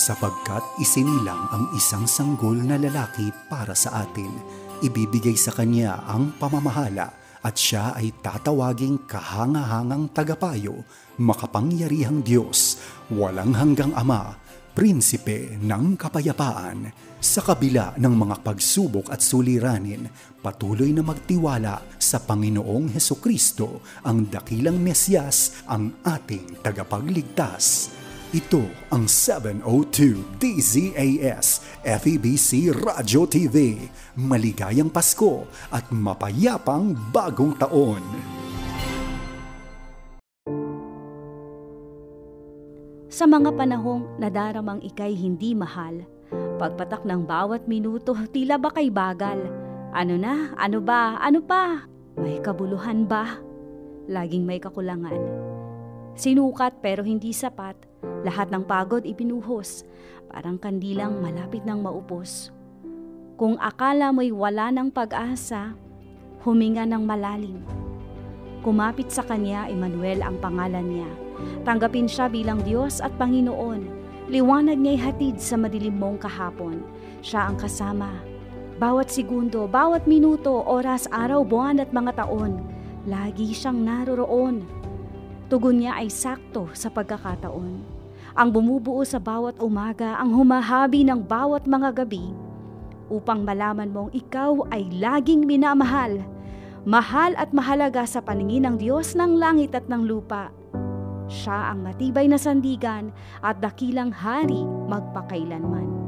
sapagkat isinilang ang isang sanggol na lalaki para sa atin. Ibibigay sa kanya ang pamamahala at siya ay tatawaging kahangahangang tagapayo, makapangyarihang Diyos, walang hanggang Ama, Prinsipe ng Kapayapaan. Sa kabila ng mga pagsubok at suliranin, patuloy na magtiwala sa Panginoong Hesukristo, ang dakilang Mesyas, ang ating tagapagligtas. Ito ang 702 DZAS FEBC Radio TV. Maligayang Pasko at mapayapang bagong taon. Sa mga panahong nadaramang ika'y hindi mahal, pagpatak ng bawat minuto tila ba kay bagal. Ano na? Ano ba? Ano pa? May kabuluhan ba? Laging may kakulangan. Sinukat pero hindi sapat. Lahat ng pagod ibinuhos, parang kandilang malapit ng maupos. Kung akala mo'y wala ng pag-asa, huminga ng malalim. Kumapit sa kanya, Emmanuel ang pangalan niya. Tanggapin siya bilang Diyos at Panginoon. Liwanag niya'y hatid sa madilim mong kahapon. Siya ang kasama. Bawat segundo, bawat minuto, oras, araw, buwan at mga taon, lagi siyang naroroon. Tugon niya ay sakto sa pagkakataon. Ang bumubuo sa bawat umaga, ang humahabi ng bawat mga gabi, upang malaman mong ikaw ay laging minamahal. Mahal at mahalaga sa paningin ng Diyos ng langit at ng lupa. Siya ang matibay na sandigan at dakilang hari magpakailanman.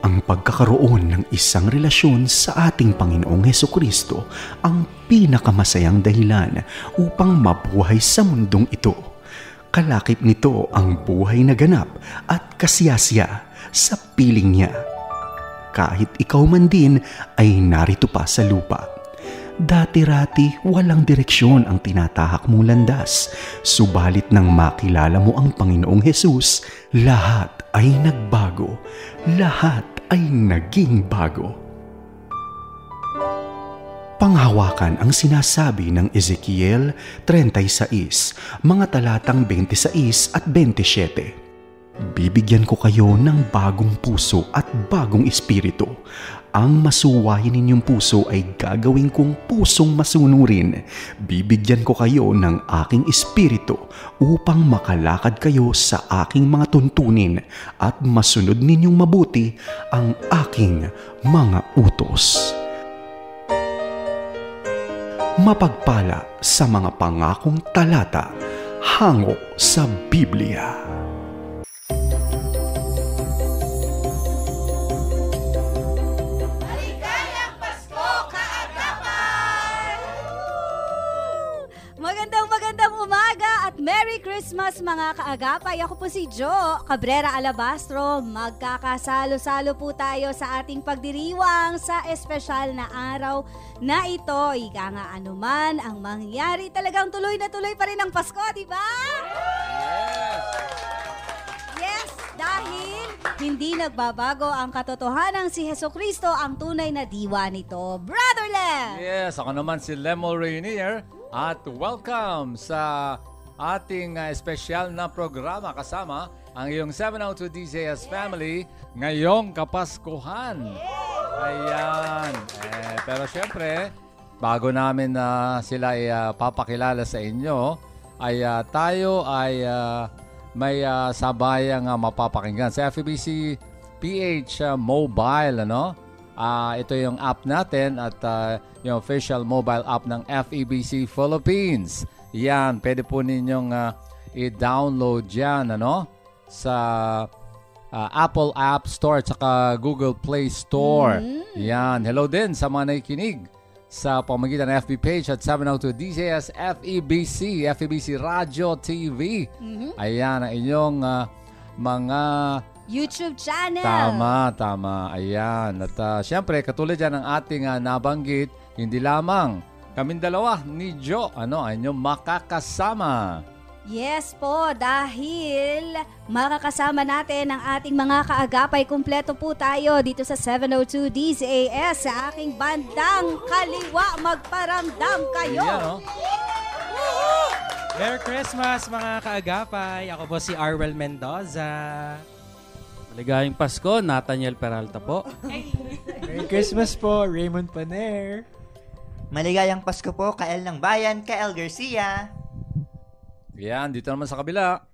Ang pagkakaroon ng isang relasyon sa ating Panginoong Hesukristo ang pinakamasayang dahilan upang mabuhay sa mundong ito. Kalakip nito ang buhay na ganap at kasiyasya sa piling niya. Kahit ikaw man din ay narito pa sa lupa. Dati-rati walang direksyon ang tinatahak mong landas, subalit nang makilala mo ang Panginoong Hesus, lahat ay nagbago, lahat ay naging bago. Panghawakan ang sinasabi ng Ezekiel 36, mga talatang 26 at 27. Bibigyan ko kayo ng bagong puso at bagong espiritu. Ang masuwayin ninyong puso ay gagawin kong pusong masunurin. Bibigyan ko kayo ng aking espiritu upang makalakad kayo sa aking mga tuntunin at masunod ninyong mabuti ang aking mga utos. Mapagpala sa mga pangakong talata hango sa Biblia. Magandang umaga at Merry Christmas mga kaagapay. Ako po si Jo Cabrera Alabastro. Magkakasalo-salo po tayo sa ating pagdiriwang sa espesyal na araw na ito. Ika nga anuman ang mangyari, talagang tuloy na tuloy pa rin ang Pasko, di ba? Yes, dahil hindi nagbabago ang katotohanan, si Hesukristo ang tunay na diwa nito. Brother Lem! Yes, ako naman si Lemo Rainier. At welcome sa ating espesyal na programa kasama ang iyong 702 DZAS family ngayong Kapaskuhan. Ayan. Pero syempre, bago namin sila papakilala sa inyo, ay tayo ay may sabayang mapapakinggan sa FEBC PH Mobile, ano? Ito yung app natin at yung official mobile app ng FEBC Philippines. Yan, pwede po ninyong i-download yan, ano? Sa Apple App Store at saka Google Play Store. Yan, hello din sa mga nakikinig sa pamagitan ng FB page at 702 DZAS FEBC, FEBC Radio TV. Ayan, ang inyong mga YouTube channel. Tama. Ayan. At syempre, katulad yan ng ating nabanggit, hindi lamang kaming dalawa ni Jo, ang inyong makakasama. Yes po, dahil makakasama natin ang ating mga kaagapay. Kumpleto po tayo dito sa 702 DZAS sa aking bandang kaliwa. Magparamdam kayo! Yan, Merry Christmas mga kaagapay! Ako po si Arwel Mendoza. Maligayang Pasko, Nathaniel Peralta po. Merry Christmas po, Raymond Paner. Maligayang Pasko po, Kael ng Bayan, Kael Garcia. Yan, dito naman sa kabila.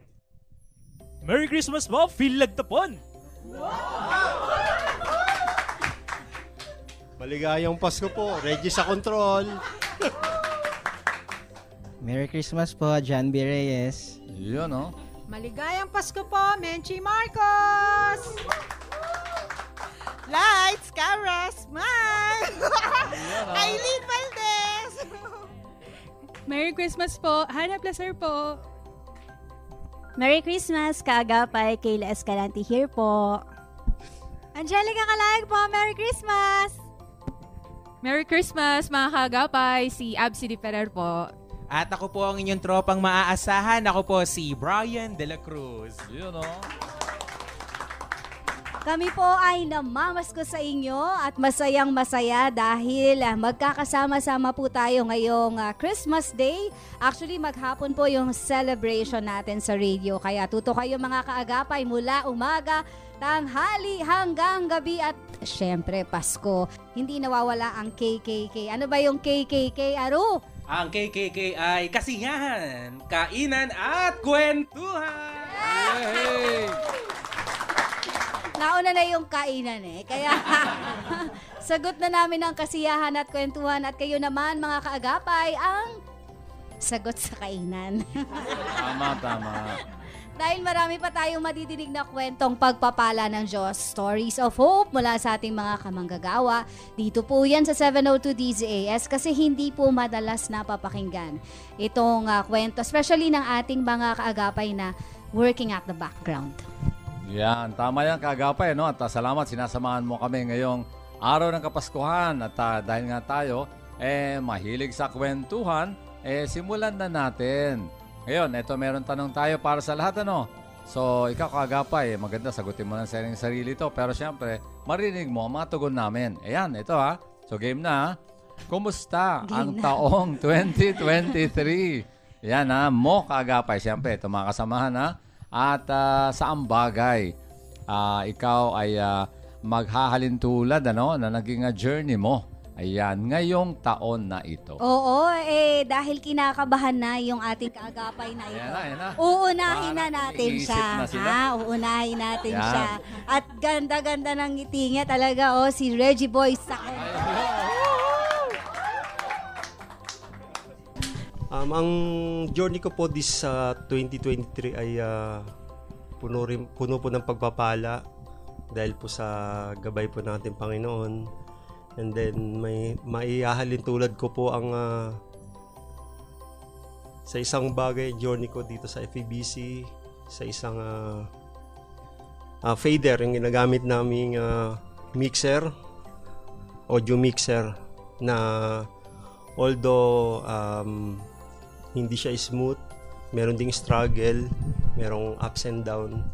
Merry Christmas po, Phil Lagtapon. Maligayang Pasko po, Reggie sa Control. Merry Christmas po, John B. Reyes. Yun, Maligayang Pasko po, Menchi Marcos! Lights, camera, smile! Aileen Valdez! Merry Christmas po, Hannah Placer po. Merry Christmas, kaagapay. Kayla Escalante here po. Angelica Calayag po, Merry Christmas! Merry Christmas mga kaagapay, si Absi Di Ferrer po. At ako po ang inyong tropang maaasahan. Ako po si Brian De La Cruz. Yun, Kami po ay namamasko sa inyo at masayang masaya dahil magkakasama-sama po tayo ngayong Christmas Day. Actually, maghapon po yung celebration natin sa radio. Kaya tuto kayo mga kaagapay mula umaga, tanghali hanggang gabi at syempre Pasko. Hindi nawawala ang KKK. Ano ba yung KKK, Aru? Ang KKK ay kasiyahan, kainan at kwentuhan. Yay! Nauna na yung kainan kaya sagot na namin ang kasiyahan at kwentuhan at kayo naman mga kaagapay ang sagot sa kainan. Tama. Dahil marami pa tayong madidinig na kwentong pagpapala ng Diyos, stories of hope mula sa ating mga kamanggagawa. Dito po yan sa 702 DZAS kasi hindi po madalas napapakinggan itong kwento, especially ng ating mga kaagapay na working at the background. Yan, tama yan kaagapay, At salamat, sinasamahan mo kami ngayong araw ng Kapaskuhan. At dahil nga tayo, mahilig sa kwentuhan, simulan na natin. Ngayon, meron tanong tayo para sa lahat, So, ikaw kaagapay, maganda, sagutin mo ng sarili to. Pero syempre, marinig mo ang mga tugon namin. Ayan, ito So, game na. Kumusta ang taong 2023? Yan mo kaagapay. Syempre, ito mga kasamahan At saang bagay ikaw ay maghahalin tulad na naging journey mo. Ayan, ngayong taon na ito. Oo, dahil kinakabahan na yung ating kaagapay na ito. Ayan na. Uunahin na natin siya. Uunahin natin siya. At ganda-ganda ng ngiti niya talaga, si Reggie Boy sa Ang journey ko po this 2023 ay puno po ng pagpapala dahil po sa gabay po ng ating Panginoon. And then may maihahalin tulad ko po ang sa isang bagay journey ko dito sa FEBC, sa isang fader, yung ginagamit naming mixer, audio mixer na although hindi siya smooth, meron ding struggle, merong ups and down,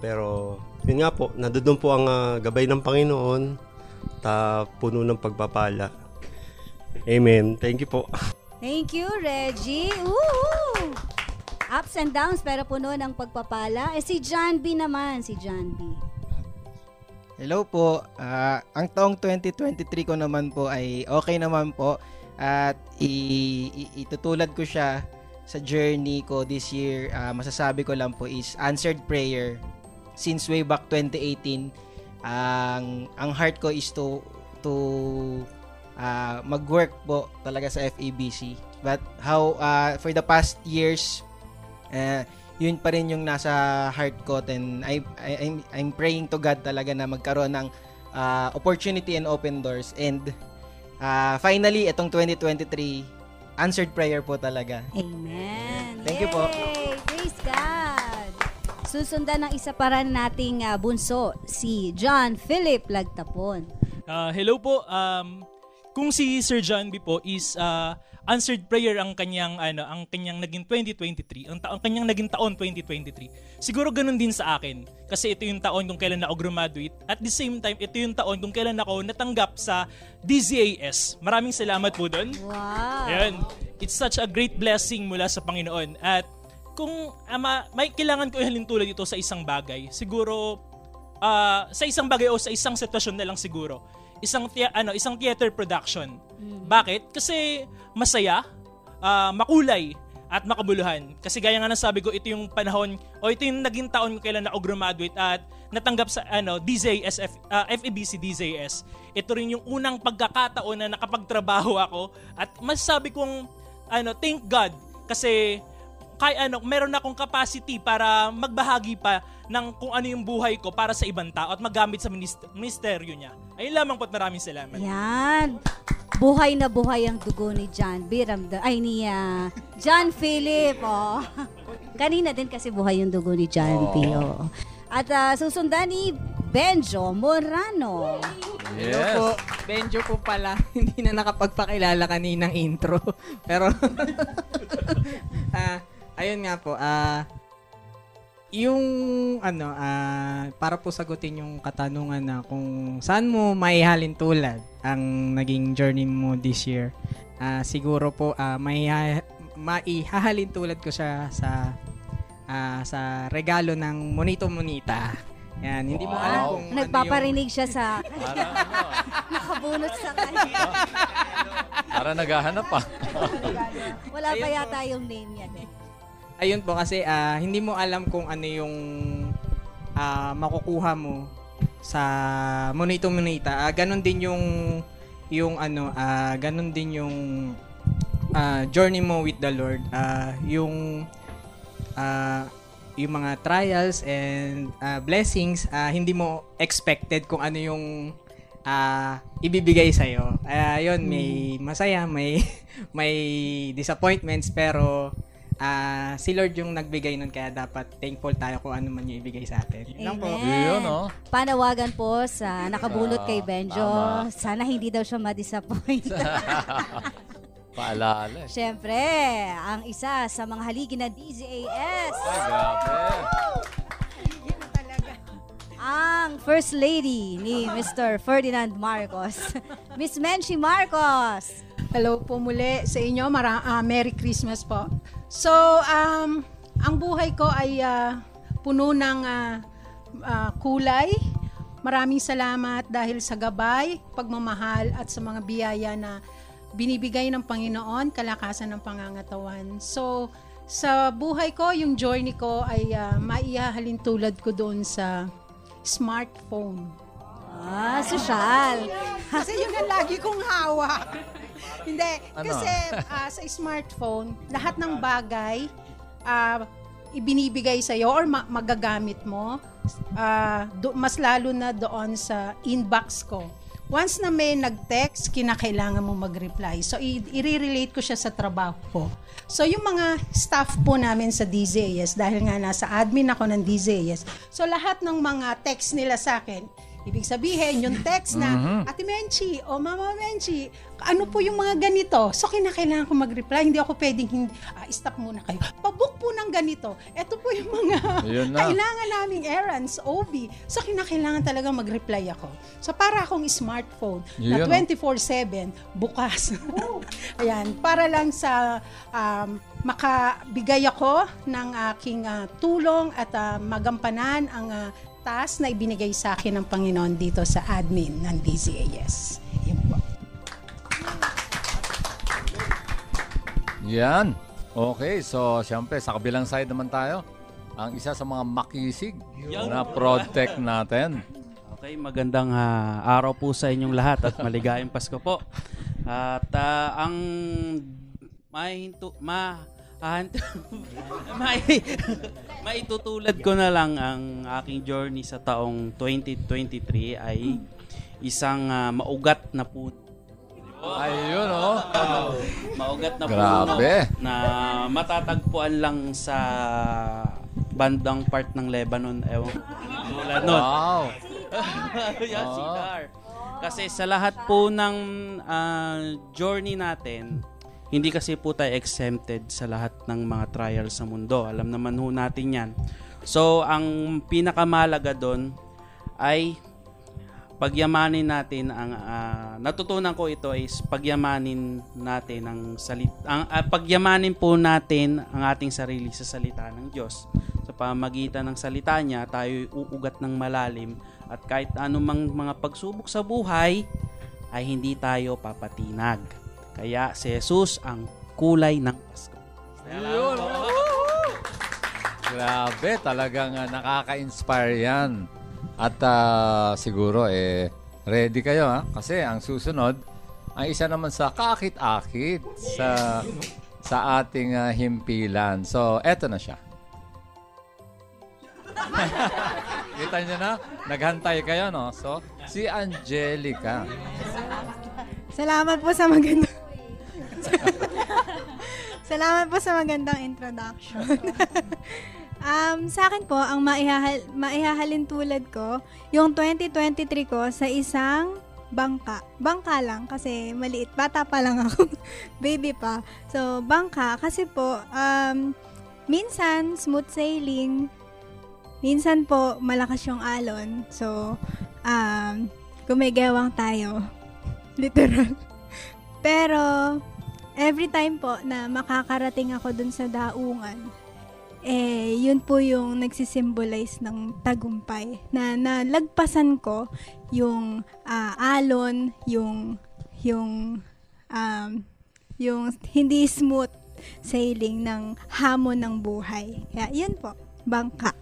pero yun nga po, nandoon po ang gabay ng Panginoon, puno ng pagpapala. Amen. Thank you po. Thank you, Reggie. Woo! Ups and downs pero puno ng pagpapala. Si John B naman, Hello po. Ang taong 2023 ko naman po ay okay naman po. At itutulad ko siya sa journey ko this year. Masasabi ko lang po is answered prayer. Since way back 2018, ang heart ko is to mag-work po talaga sa FEBC. But how for the past years, yun pa rin yung nasa heart ko, and I'm praying to God talaga na magkaroon ng opportunity and open doors, and finally itong 2023 answered prayer po talaga. Amen. Thank you po. Praise God. Susundan ng isa pa rin nating bunso, si John Philip Lagtapon. Hello po. kung si Sir John B po is answered prayer ang kanyang naging 2023, ang kanyang naging taon 2023. Siguro ganun din sa akin kasi ito yung taon kung kailan ako graduate. At the same time, ito yung taon kung kailan ako natanggap sa DZAS. Maraming salamat po doon. Wow. Ayan. It's such a great blessing mula sa Panginoon. At kung may kailangan ko ihalin tulad ito sa isang bagay, siguro sa isang bagay o sa isang sitwasyon na lang siguro. Isang theater production. Bakit? Kasi masaya, makulay, at makabuluhan. Kasi gaya nga ng sabi ko, ito yung panahon o ito yung naging taon kailan ako graduate at natanggap sa DZAS, FEBC DZAS. Ito rin yung unang pagkakataon na nakapagtrabaho ako at masasabi kong thank God kasi meron akong capacity para magbahagi pa ng kung ano yung buhay ko para sa ibang tao at magamit sa ministeryo niya. Ayun lamang po at maraming salamat. Yan. Buhay na buhay ang dugo ni John Philip. Oh. Kanina din kasi buhay yung dugo ni John P. Oh. At susundan ni Benjo Morano. Yes. Hello po. Benjo po pala. Hindi na nakapagpakilala kaninang intro. Pero, ayun nga po. Para po sagutin yung katanungan na kung saan mo maihalin tulad ang naging journey mo this year. Siguro po, maihahalin tulad ko siya sa regalo ng Monito Monita. Yan, hindi mo alam kung nagpaparinig siya sa nakabunot sa kanya. Para naghahanap pa. Wala pa yata yung name yan eh. Ayun po kasi hindi mo alam kung ano yung makukuha mo sa Monito Monita. Ganon din ganon din yung journey mo with the Lord. Yung mga trials and blessings, hindi mo expected kung ano yung ibibigay sa'yo. Yun, may masaya, may disappointments, pero si Lord yung nagbigay nun, kaya dapat thankful tayo kung ano man yung ibigay sa atin. Yun po. Yun, no? Panawagan po sa nakabunot kay Benjo. Sana hindi daw siya ma-disappoint. Paalala. Siyempre, ang isa sa mga haligi na DZAS. Ay, grabe. Ang First Lady ni Mr. Ferdinand Marcos. Miss Menchie Marcos. Hello po muli sa inyo. Merry Christmas po. So, ang buhay ko ay puno ng kulay. Maraming salamat dahil sa gabay, pagmamahal at sa mga biyaya na binibigay ng Panginoon, kalakasan ng pangangatawan. So, sa buhay ko, yung journey ko ay maihahalin tulad ko doon sa smartphone. Sosyal. Kasi yun ang lagi kong hawak. Hindi, kasi sa smartphone, lahat ng bagay ibinibigay sa'yo or magagamit mo, mas lalo na doon sa inbox ko. Once na may nag-text, kinakailangan mo mag-reply. So, i-relate ko siya sa trabaho ko. So, yung mga staff po namin sa DZAS, dahil nga nasa admin ako ng DZAS, so lahat ng mga text nila sa akin, ibig sabihin, yung text na, Ate Menchie o Mama Menchie, ano po yung mga ganito? So, kinakailangan ko mag-reply. Hindi ako pwedeng, stop muna kayo. Pabook po ng ganito. Ito po yung mga kailangan naming errands, OB. So, kinakailangan talaga mag-reply ako. So, para akong smartphone na 24/7 bukas. Ayan, para lang sa makabigay ako ng aking tulong at magampanan ang task na ibinigay sa akin ng Panginoon dito sa admin ng DZAS. Yan po. Yan. Okay, so siyempre sa kabilang side naman tayo. Ang isa sa mga makisig na protect natin. Okay, magandang araw po sa inyong lahat at maligayang Pasko po. At ang maitutulad ko na lang ang aking journey sa taong 2023 ay isang maugat na puno. Ayun, maugat na grabe. puno na matatagpuan lang sa bandang part ng Lebanon. Ewan. Tulad nun. Wow. Yan, Sigar. Kasi sa lahat po ng journey natin, hindi kasi po tayo exempted sa lahat ng mga trials sa mundo. Alam naman ho natin yan. So, ang pinakamalaga doon ay pagyamanin natin ang natutunan ko ito is pagyamanin natin pagyamanin po natin ang ating sarili sa salita ng Diyos. Sa pamamagitan ng salita niya, tayo uugat ng malalim at kahit anumang mga pagsubok sa buhay ay hindi tayo papatinag. Kaya si Jesus ang kulay ng Pasko. Ayun. Grabe, talagang nakaka-inspire yan. At siguro ready kayo kasi ang susunod ay isa naman sa kaakit-akit sa ating himpilan. So, eto na siya. Kita niyo na? Naghantay kayo, no? So, si Angelica. Salamat po sa magandang Salamat po sa magandang introduction. Sa akin po, ang maihahalin tulad ko, yung 2023 ko sa isang bangka. Bangka lang kasi maliit. Bata pa lang ako. Baby pa. So, bangka. Kasi po, minsan smooth sailing. Minsan po, malakas yung alon. So, gumigewang tayo. Literal. Pero, every time po na makakarating ako dun sa daungan, yun po yung nagsisimbolize ng tagumpay. Na nalagpasan ko yung alon, yung hindi smooth sailing ng hamon ng buhay. Kaya yun po, bangka.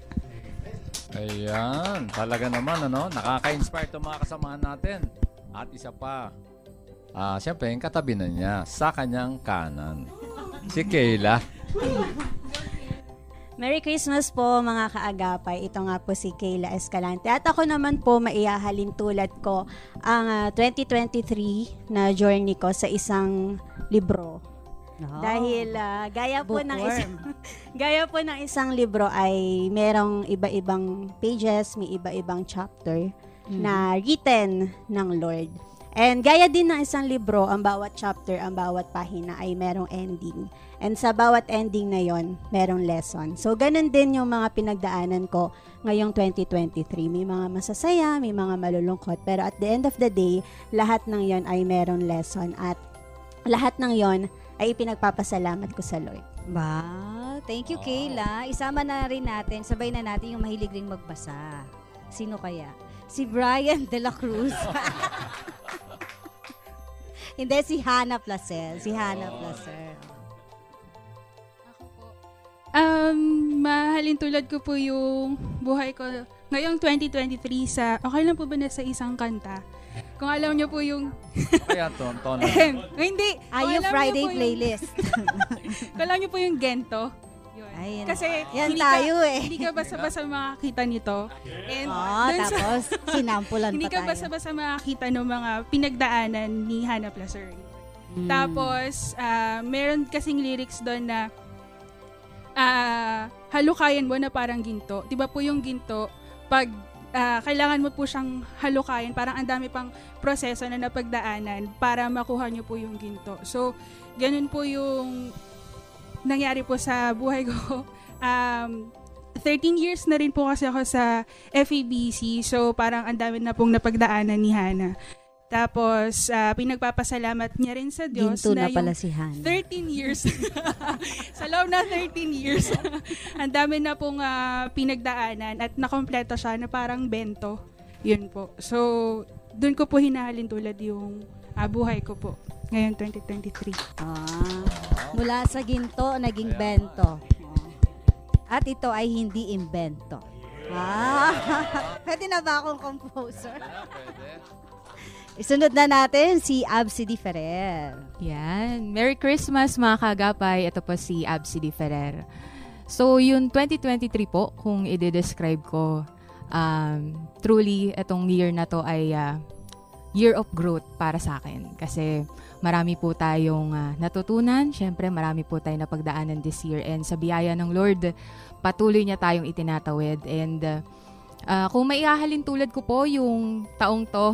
Ayan, talaga naman nakaka-inspire itong mga kasamahan natin. At isa pa, siyempre yung katabi na niya sa kanyang kanan, si Kayla. Merry Christmas po mga kaagapay. Ito nga po si Kayla Escalante. At ako naman po maihahalin tulad ko ang 2023 na journey ko sa isang libro. No. Dahil gaya po ng isang libro ay merong iba-ibang pages, may iba-ibang chapter na written ng Lord. And gaya din ng isang libro, ang bawat chapter, ang bawat pahina ay merong ending. And sa bawat ending na yon, merong lesson. So ganun din yung mga pinagdaanan ko ngayong 2023. May mga masasaya, may mga malulungkot, pero at the end of the day, lahat ng yon ay merong lesson at lahat ng yon ay pinagpapasalamat ko sa Lord. Wow, thank you Kayla. Isama na rin natin, sabay na natin yung mahilig ring magbasa. Sino kaya? Si Brian de la Cruz. Hindi, si Hannah Placer. Mahalin tulad ko po yung buhay ko ngayong 2023 sa, okay lang po ba na sa isang kanta? Kung alam niyo po yung... Kaya, tono. Hindi. Yung Friday playlist. Kung alam niyo po yung Gento. Yun. Ay, kasi yan tayo hindi ka basta-basta makakita nito. And tapos sinampulan pa tayo. Hindi ka basta-basta makakita ng mga pinagdaanan ni Hannah Placer. Tapos, meron kasing lyrics doon na halukayan mo na parang ginto. Diba po yung ginto, pag kailangan mo po siyang halukayan, parang ang dami pang proseso na napagdaanan para makuha nyo po yung ginto. So, ganun po yung nangyari po sa buhay ko. 13 years na rin po kasi ako sa FEBC, so parang ang dami na pong napagdaanan ni Hannah. Tapos, pinagpapasalamat niya rin sa Diyos Ginto na na pala yung si Hannah. 13 years. Sa loob na 13 years. Ang dami na pong pinagdaanan at nakompleto siya na parang bento. Yun po. So, dun ko po hinahalin tulad yung buhay ko po ngayon 2023. Mula sa ginto, naging bento. At ito ay hindi imbento. Pwede na ba akong composer? Pwede. Isunod na natin si Absidy Ferrer. Yan. Merry Christmas mga kagapay. Ito po si Absidy Ferrer. So, yung 2023 po, kung i-describe ko, truly, itong year na to ay year of growth para sa akin. Kasi marami po tayong natutunan. Siyempre, marami po tayong napagdaanan this year. And sa biyaya ng Lord, patuloy niya tayong itinatawid. And kung maihahalin tulad ko po yung taong to,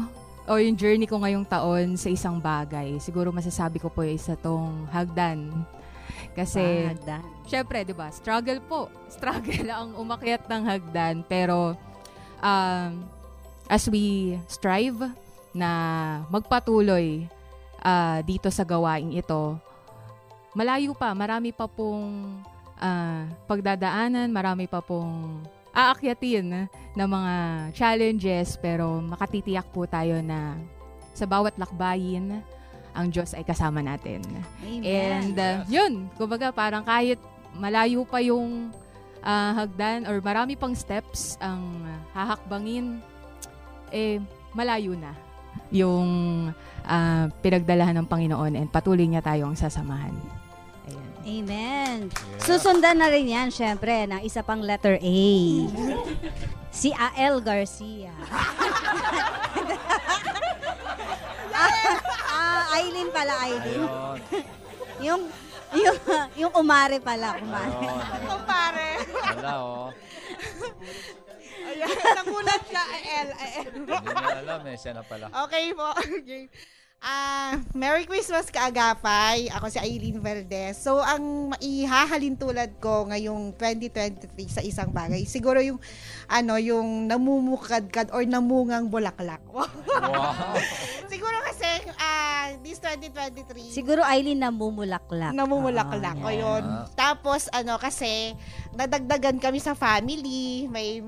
o yung journey ko ngayong taon sa isang bagay, siguro masasabi ko po isa tong hagdan. Kasi, Hagdan. syempre, di ba, struggle po. Struggle ang umakyat ng hagdan. Pero, as we strive na magpatuloy dito sa gawaing ito, malayo pa, marami pa pong pagdadaanan, marami pa pong aakyatin na mga challenges, pero makatitiyak po tayo na sa bawat lakbayin, ang Diyos ay kasama natin. Amen. And yun, kumbaga parang kahit malayo pa yung hagdan or marami pang steps ang hahakbangin, malayo na yung pinagdalahan ng Panginoon and patuloy niya tayong sasamahan. Amen. Susundan na rin yan, syempre, ng isa pang letter A. Si A.L. Garcia. Aileen pala, Aileen. yung umare pala, umare. Kumpare. Wala, oh. Ayan, nakulat siya, A.L. Hindi na alam siya na pala. Okay po. Okay. Merry Christmas kaagapay. Ako si Aileen Verdes. So, ang maihahalin tulad ko ngayong 2023 sa isang bagay, siguro yung namumukadkad or namungang bulaklak. Wow. Siguro kasi this 2023 siguro Aileen namumulaklak. Namumulaklak. O yun. Tapos kasi nadagdagan kami sa family. May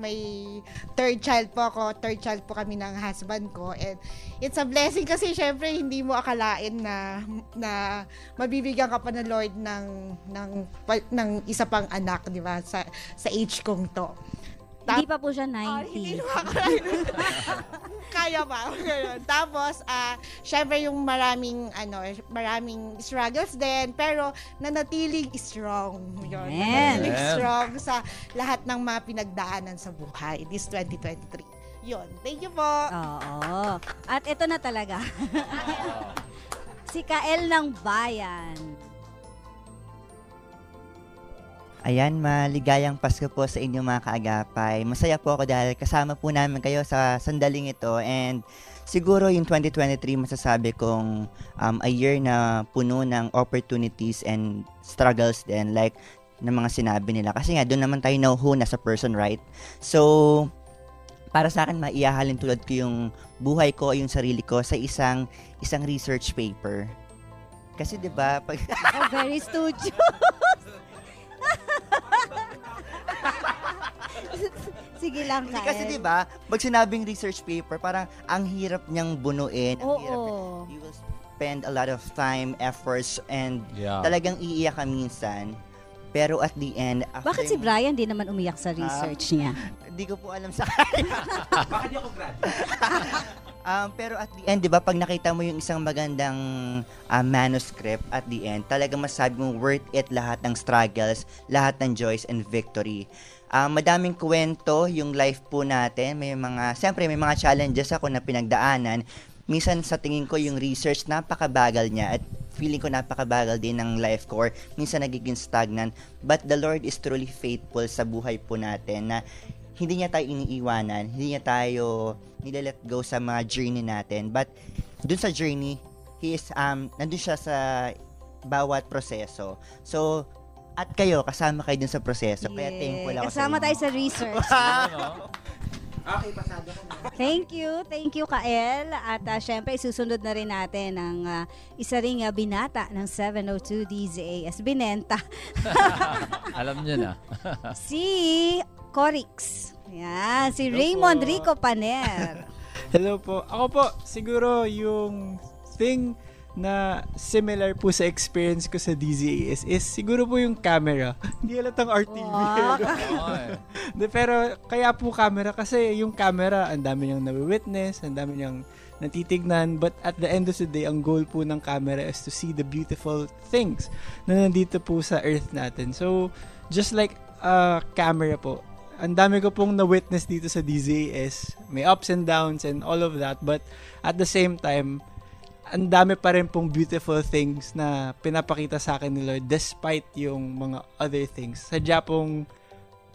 third child po ako. Third child po kami ng husband ko. And it's a blessing kasi syempre hindi mo akalain na mabibigyan ka pa ng Lord ng isa pang anak, di ba? Sa age kong to. Hindi pa po siya 90. Hindi kaya pa. Tapos, syempre yung maraming struggles din, pero nanatiling strong. Yun. Nanatiling strong sa lahat ng mga pinagdaanan sa buhay this 2023. Yun. Thank you po. Oo. At ito na talaga. Si Kael ng Bayan. Ayan, maligayang Pasko po sa inyong mga kaagapay. Masaya po ako dahil kasama po namin kayo sa sandaling ito. And siguro yung 2023 masasabi kong a year na puno ng opportunities and struggles din, like ng mga sinabi nila. Kasi nga, doon naman tayo nahuhuna sa person, right? So, para sa akin, maihahalin tulad ko yung buhay ko, yung sarili ko sa isang research paper. Kasi 'di ba, pag very studious. Sige lang, Kael. Kasi 'di ba, pag sinabing research paper, parang ang hirap niyang bunuin, ang hirap. You will spend a lot of time, efforts, and talagang iiyak ka minsan. Pero at the end, bakit si Brian di naman umiyak sa research niya? Hindi ko po alam sa kanya. Bakit di ako grad? Pero at the end, di ba, pag nakita mo yung isang magandang manuscript at the end, talagang masasabi mong worth it lahat ng struggles, lahat ng joys and victory. Madaming kwento yung life po natin. Siyempre, may mga challenges ako na pinagdaanan. Minsan sa tingin ko yung research, napakabagal niya at feeling ko napakabagal din ng life ko or minsan nagiging stagnant. But the Lord is truly faithful sa buhay po natin na hindi niya tayo iniiwanan, hindi niya tayo nilalet go sa mga journey natin. But dun sa journey, nandun siya sa bawat proseso. So, at kayo, kasama kayo dun sa proseso. Kaya thankful ako kasama tayo sa research. Okay, pasado ka na. Thank you Kael. At syempre susunod na rin natin ang isa ring binata ng 702 DZAS Binenta. Alam niyo na. Si Corix. Yan, si Raymond Rico Paner. Hello po. Ako po, siguro yung thing na similar po sa experience ko sa DZAS is siguro po yung camera. Hindi halatang RTV. Pero kaya po camera kasi yung camera, ang dami niyang nawi-witness, ang dami niyang natitignan, but at the end of the day, ang goal po ng camera is to see the beautiful things na nandito po sa earth natin. So, just like camera po, ang dami ko pong na-witness dito sa DZAS. May ups and downs and all of that, but at the same time, ang dami pa rin pong beautiful things na pinapakita sa akin ni Lord despite yung mga other things. Sadya pong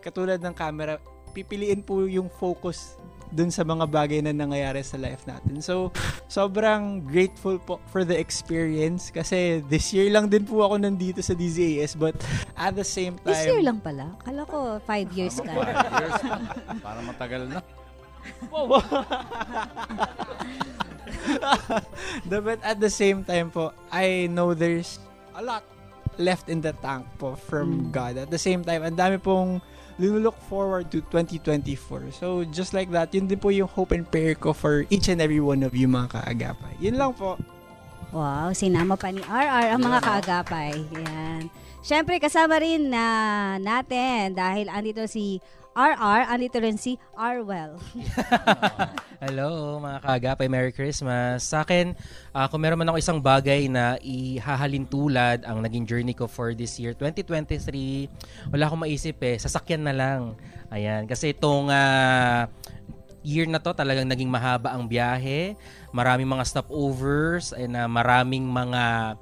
katulad ng camera, pipiliin po yung focus dun sa mga bagay na nangyayari sa life natin. So, sobrang grateful po for the experience kasi this year lang din po ako nandito sa DZAS, but at the same time... This year lang pala? Kala ko 5 years ka. 5 years. Parang matagal na. But at the same time po, I know there's a lot left in the tank po from God. At the same time, ang dami pong look forward to 2024. So, just like that, yun din po yung hope and prayer ko for each and every one of you, mga kaagapay. Yun lang po. Wow, sinama pa ni RR ang mga kaagapay. Yan. Siyempre, kasama rin natin dahil andito si RR, andito rin si Arwell. Hello mga kaagapay, Merry Christmas. Sa akin, kung meron man ako isang bagay na ihahalin tulad ang naging journey ko for this year, 2023, wala akong maisip sasakyan na lang. Ayan, kasi itong year na to talagang naging mahaba ang biyahe, maraming mga stopovers, and maraming mga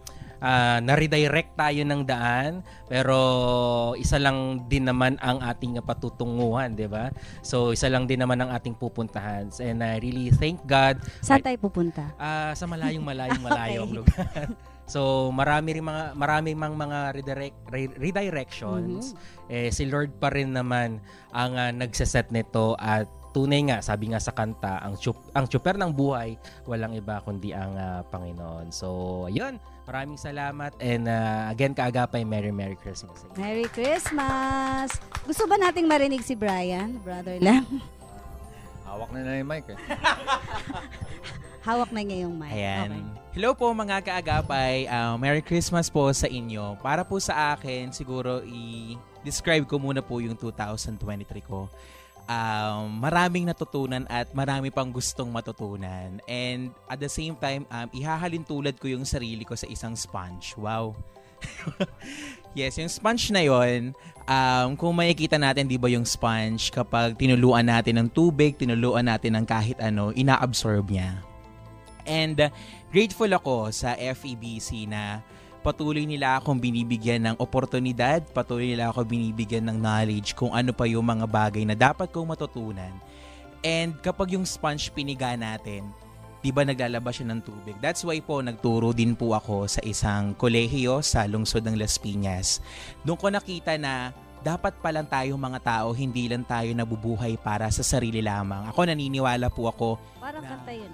na-redirect tayo ng daan, pero isa lang din naman ang ating patutunguhan, di ba? So, isa lang din naman ang ating pupuntahan. And I really thank God. Saan tayo pupunta? Sa malayong lugar. So, maraming mga redirections. Si Lord pa rin naman ang nagseset nito at tunay nga, sabi nga sa kanta, ang tsuper ng buhay, walang iba kundi ang Panginoon. So, ayun. Maraming salamat. And again, kaagapay, Merry Christmas. Merry Christmas! Gusto ba nating marinig si Brian, brother lang? Hawak na yung mic Hawak na niya yung mic. Ayan. Okay. Hello po mga kaagapay. Merry Christmas po sa inyo. Para po sa akin, siguro i-describe ko muna po yung 2023 ko. Maraming natutunan at marami pang gustong matutunan. And at the same time, ihahalin tulad ko yung sarili ko sa isang sponge. Wow. Yes, yung sponge na yon, kung makikita natin, di ba yung sponge, kapag tinuluan natin ng tubig, tinuluan natin ng kahit ano, ina-absorb niya. And grateful ako sa FEBC na patuloy nila akong binibigyan ng oportunidad, patuloy nila ako binibigyan ng knowledge kung ano pa yung mga bagay na dapat kong matutunan. And kapag yung sponge piniga natin, di ba naglalabas siya ng tubig? That's why po nagturo din po ako sa isang kolehiyo sa lungsod ng Las Piñas. Doon ko nakita na dapat pa lang tayo mga tao, hindi lang tayo nabubuhay para sa sarili lamang. Ako naniniwala po ako. Parang kanta yun.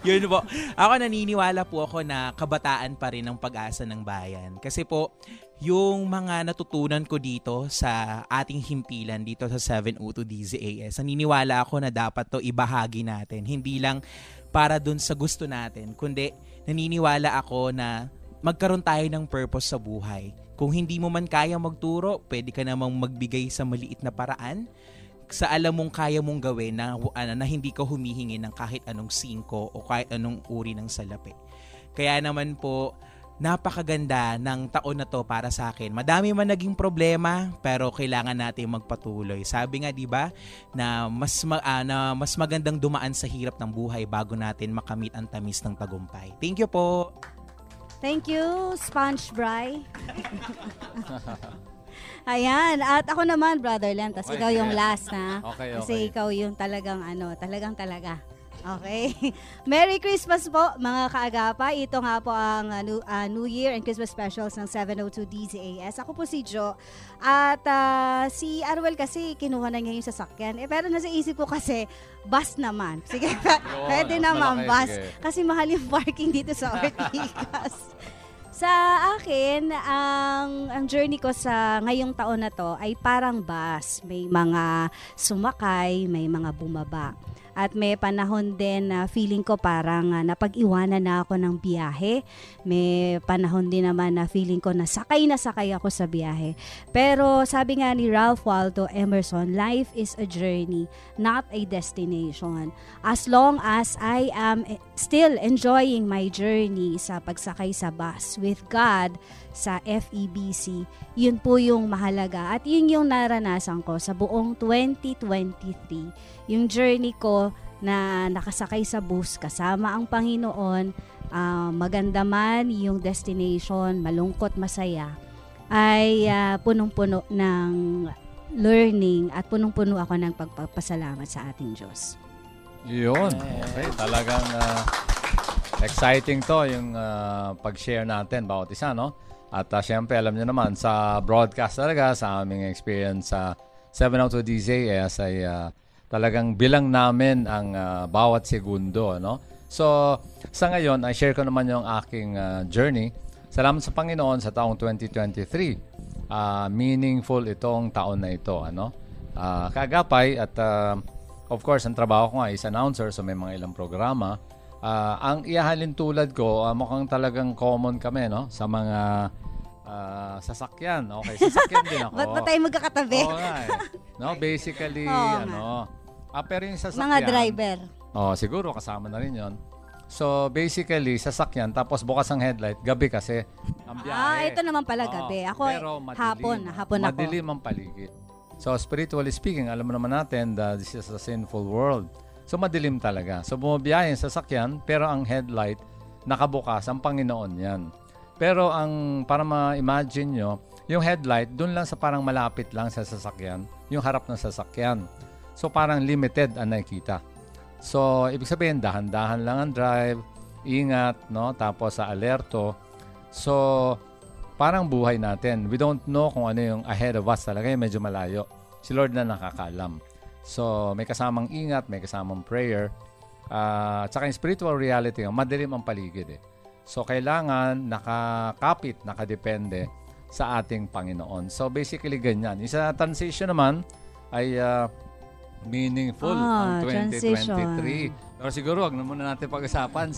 Yun po. Ako naniniwala po ako na kabataan pa rin ang pag-asa ng bayan. Kasi po, yung mga natutunan ko dito sa ating himpilan dito sa 702 DZAS, naniniwala ako na dapat to ibahagi natin. Hindi lang para dun sa gusto natin, kundi naniniwala ako na magkaroon tayo ng purpose sa buhay. Kung hindi mo man kaya magturo, pwede ka namang magbigay sa maliit na paraan sa alam mong kaya mong gawin na hindi ka humihingi ng kahit anong singko o kahit anong uri ng salapi. Kaya naman po, napakaganda ng taon na to para sa akin. Madami man naging problema, pero kailangan natin magpatuloy. Sabi nga, di ba, na mas magandang dumaan sa hirap ng buhay bago natin makamit ang tamis ng tagumpay. Thank you po! Thank you, Sponge Bry. Ayan, at ako naman, Brother Len, tas ikaw yung last na. Okay. Kasi ikaw yung talagang talaga. Okay. Merry Christmas po, mga kaagapay. Ito nga po ang New Year and Christmas specials ng 702 DZAS. Ako po si Jo. At si Arwel kasi kinuha na niya yung sasakyan. Pero nasa isip ko kasi, bus naman. Sige, pwede naman bus. Kasi mahal yung parking dito sa Ortigas. Sa akin, ang journey ko sa ngayong taon na to ay parang bus. May mga sumakay, may mga bumaba. At may panahon din na feeling ko parang napag-iwanan na ako ng biyahe. May panahon din naman na feeling ko na sakay ako sa biyahe. Pero sabi nga ni Ralph Waldo Emerson, life is a journey, not a destination. As long as I am still enjoying my journey sa pagsakay sa bus with God sa FEBC, yun po yung mahalaga. At yun yung naranasan ko sa buong 2023. Yung journey ko na nakasakay sa bus kasama ang Panginoon, maganda man yung destination, malungkot, masaya, ay punong-puno ng learning at punong-puno ako ng pagpapasalamat sa ating Diyos. Yun. Okay, talagang exciting to yung pag-share natin bawat isa, no? At syempre, alam niyo naman, sa broadcast talaga, sa aming experience sa 702 DZAS ay talagang bilang namin ang bawat segundo, no? So, sa ngayon, ay share ko naman yung aking journey. Salamat sa Panginoon sa taong 2023. Meaningful itong taon na ito, ano? Kaagapay at of course, ang trabaho ko nga is announcer, so may mga ilang programa. Ang ihahalin tulad ko, mukhang talagang common kami, no? Sa mga sasakyan. Okay, sasakyan din ako. Ba't ba tayo magkakatabi? Oo nga eh. No, basically, pero yung sasakyan. Mga driver. Siguro kasama na rin yon. So, basically, sasakyan, tapos bukas ang headlight, gabi kasi ang biyahe. Ito naman pala gabi. Ako, pero madilim. hapon ako. Madilim ang paligid. So, spiritually speaking, alam mo naman natin that this is a sinful world. So, madilim talaga. So, bumabiyahe yung sasakyan, pero ang headlight, nakabukas, ang Panginoon yan. Pero para ma-imagine nyo, yung headlight, dun lang sa parang malapit lang sa sasakyan, yung harap ng sasakyan. So, parang limited ang nakikita. So, ibig sabihin, dahan-dahan lang ang drive, ingat, no? Tapos sa alerto. So, parang buhay natin. We don't know kung ano yung ahead of us talaga, yung medyo malayo. Si Lord na nakakaalam. So, may kasamang ingat, may kasamang prayer. Tsaka yung spiritual reality, madilim ang paligid eh. So, kailangan nakakapit, nakadepende sa ating Panginoon. So, basically ganyan. Yung sa transition naman ay meaningful ang 2023. Pero siguro, wag na muna natin pag-usapan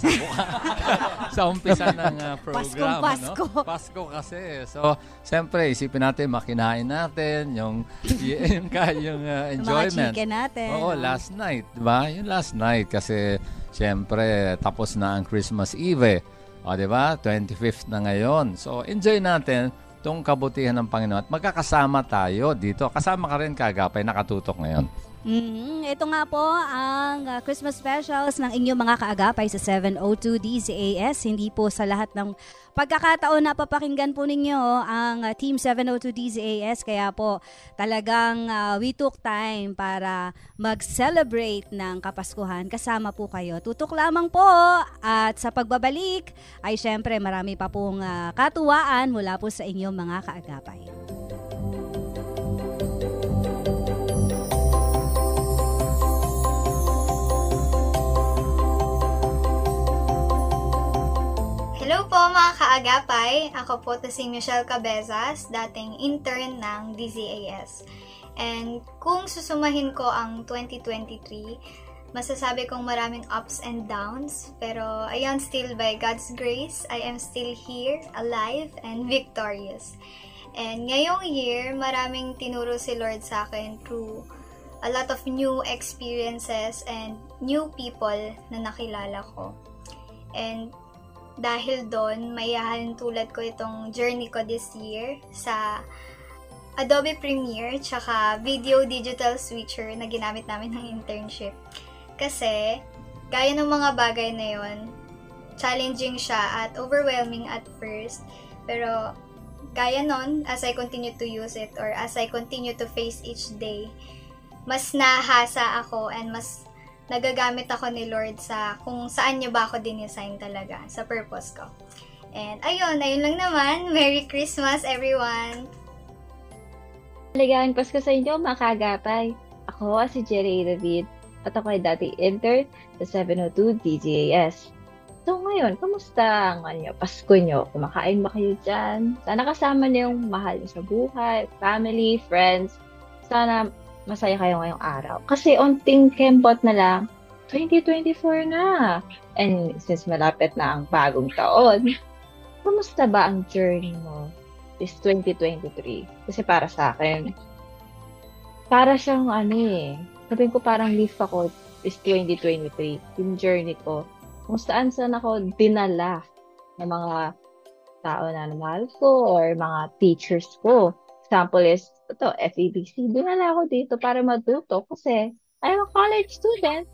sa umpisa ng program. Pasko. No? Pasko kasi. So, siyempre, isipin natin, makinain natin, yung enjoyment. Mga chicken natin. Oo, last night. Diba? Yung last night kasi, siyempre, tapos na ang Christmas Eve. O, diba? 25th na ngayon. So, enjoy natin itong kabutihan ng Panginoon. At magkakasama tayo dito. Kasama ka rin, Kaagapay, nakatutok ngayon. Ito nga po ang Christmas specials ng inyong mga kaagapay sa 702 DZAS. Hindi po sa lahat ng pagkakataon na papakinggan po ninyo ang Team 702 DZAS. Kaya po talagang we took time para mag-celebrate ng Kapaskuhan. Kasama po kayo. Tutok lamang po. At sa pagbabalik ay syempre marami pa pong katuwaan mula po sa inyong mga kaagapay. Hello po mga kaagapay! Ako po si Michelle Cabezas, dating intern ng DZAS. And kung susumahin ko ang 2023, masasabi kong maraming ups and downs. Pero ayun, still by God's grace, I am still here, alive, and victorious. And ngayong year, maraming tinuro si Lord sa akin through a lot of new experiences and new people na nakilala ko. And dahil doon, mayahalin tulad ko itong journey ko this year sa Adobe Premiere tsaka Video Digital Switcher na ginamit namin ng internship. Kasi, gaya ng mga bagay na yon, challenging siya at overwhelming at first. Pero, gaya nun, as I continue to use it or as I continue to face each day, mas nahasa ako and mas nagagamit ako ni Lord sa kung saan niya ba ako dinesign talaga, sa purpose ko. And ayun lang naman. Merry Christmas, everyone! Maligayang Pasko sa inyo, mga kaagapay. Ako si Jerry David at ako ay dati intern sa 702 DZAS. So ngayon, kamusta ang Pasko nyo? Kumakain ba kayo dyan? Sana kasama niyo yung mahal niyo sa buhay, family, friends. Sana masaya kayo ngayong araw. Kasi onting kembot na lang, 2024 na. And since malapit na ang bagong taon, kamusta ba ang journey mo this 2023? Kasi para sa akin, para siyang sabihin ko parang leaf ako this 2023, yung journey ko. Kung saan ako dinala ng mga tao na mahal ko or mga teachers ko. Example is, FEBC, dinala ako dito para matuto kasi I'm a college student.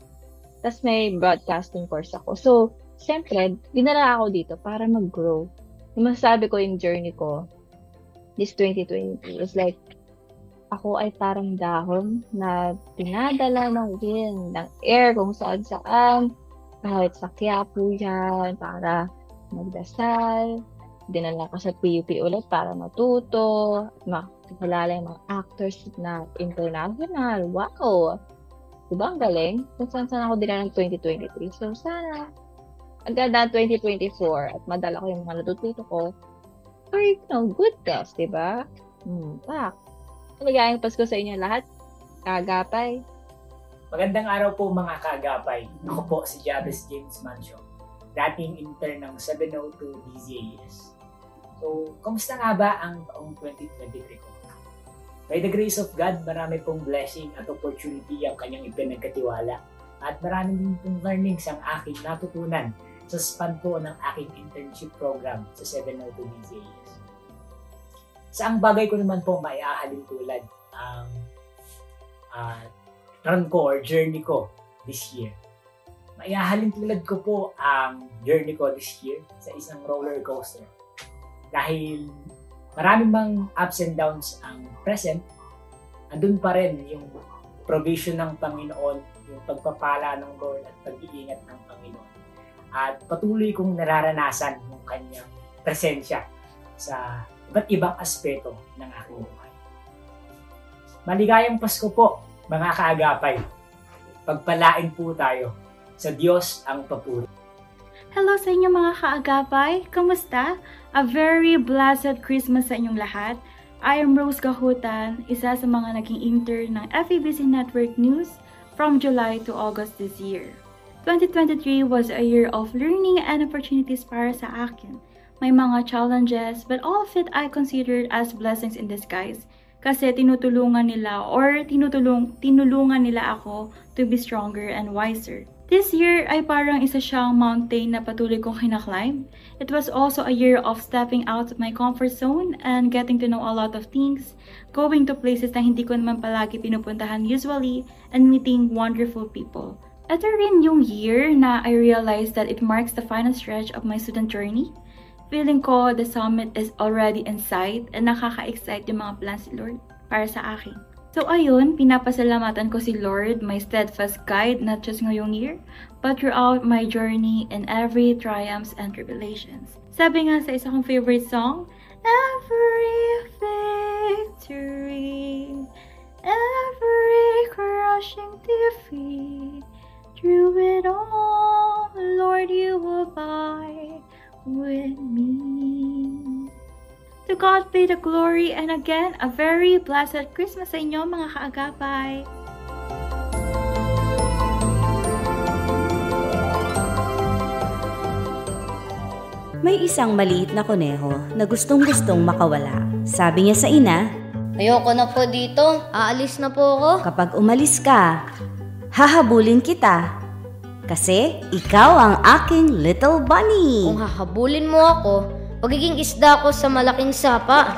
Tapos may broadcasting course ako. So, siyempre, dinala ako dito para mag-grow. Yung masasabi ko yung journey ko, this 2020, was like, ako ay parang dahon na pinadala ng wind, ng air, kung saan-saan. Kahit sa Quiapo yan, para magdasal. Dinala ka sa PUP ulit para matuto. Makakilala yung mga actors na international. Wow! Diba ang galing? Kung saan-saan ako dinala ng 2023. So, sana agad 2024 at madala ko yung mga natututo ko for, good cause, diba? Tak. Maligayang Pasko sa inyo lahat. Kaagapay. Magandang araw po mga kaagapay. Ako po si Jabez James Mancio, dating intern ng 702 DZAS. So, kamusta nga ba ang taong 2023 ko? By the grace of God, marami pong blessing at opportunity ang kanyang ipinagkatiwala. At marami din pong learnings ang aking natutunan sa span po ng aking internship program sa 702 DZAS. Saang bagay ko naman po maiahalin tulad ang run ko or journey ko this year. Maiahalin tulad ko po ang journey ko this year sa isang roller coaster. Dahil maraming mang ups and downs ang present, andun pa rin yung provision ng Panginoon, yung pagpapala ng Lord at pag-iingat ng Panginoon. At patuloy kong nararanasan yung kanyang presensya sa iba't ibang aspeto ng aking buhay. Maligayang Pasko po, mga kaagapay. Pagpalain po tayo. Sa Diyos ang papuri. Hello sa inyo mga kaagapay. Kamusta? A very blessed Christmas sa inyong lahat. I am Rose Kahutan, isa sa mga naging intern ng FEBC Network News from July to August this year. 2023 was a year of learning and opportunities para sa akin. May mga challenges, but all of it I considered as blessings in disguise kasi tinulungan nila ako to be stronger and wiser. This year ay parang isa siyang mountain na patuloy kong kinaklimb. It was also a year of stepping out of my comfort zone and getting to know a lot of things, going to places na hindi ko naman palagi pinupuntahan usually, and meeting wonderful people. Ito rin yung year na I realized that it marks the final stretch of my student journey. Feeling ko the summit is already in sight and nakaka-excite yung mga plans ni Lord para sa akin. So ayun, pinapasalamatan ko si Lord, my steadfast guide, not just ngayong year, but throughout my journey in every triumphs and tribulations. Sabi nga sa isa kong favorite song, every victory, every crushing defeat, through it all, Lord, you will abide with me. To God be the glory, and again, a very blessed Christmas sa inyo mga kaagapay. May isang maliit na kuneho na gustong-gustong makawala. Sabi niya sa ina, ayoko na po dito, aalis na po ako. Kapag umalis ka, hahabulin kita. Kasi ikaw ang aking little bunny. Kung hahabulin mo ako, pagiging isda ko sa malaking sapa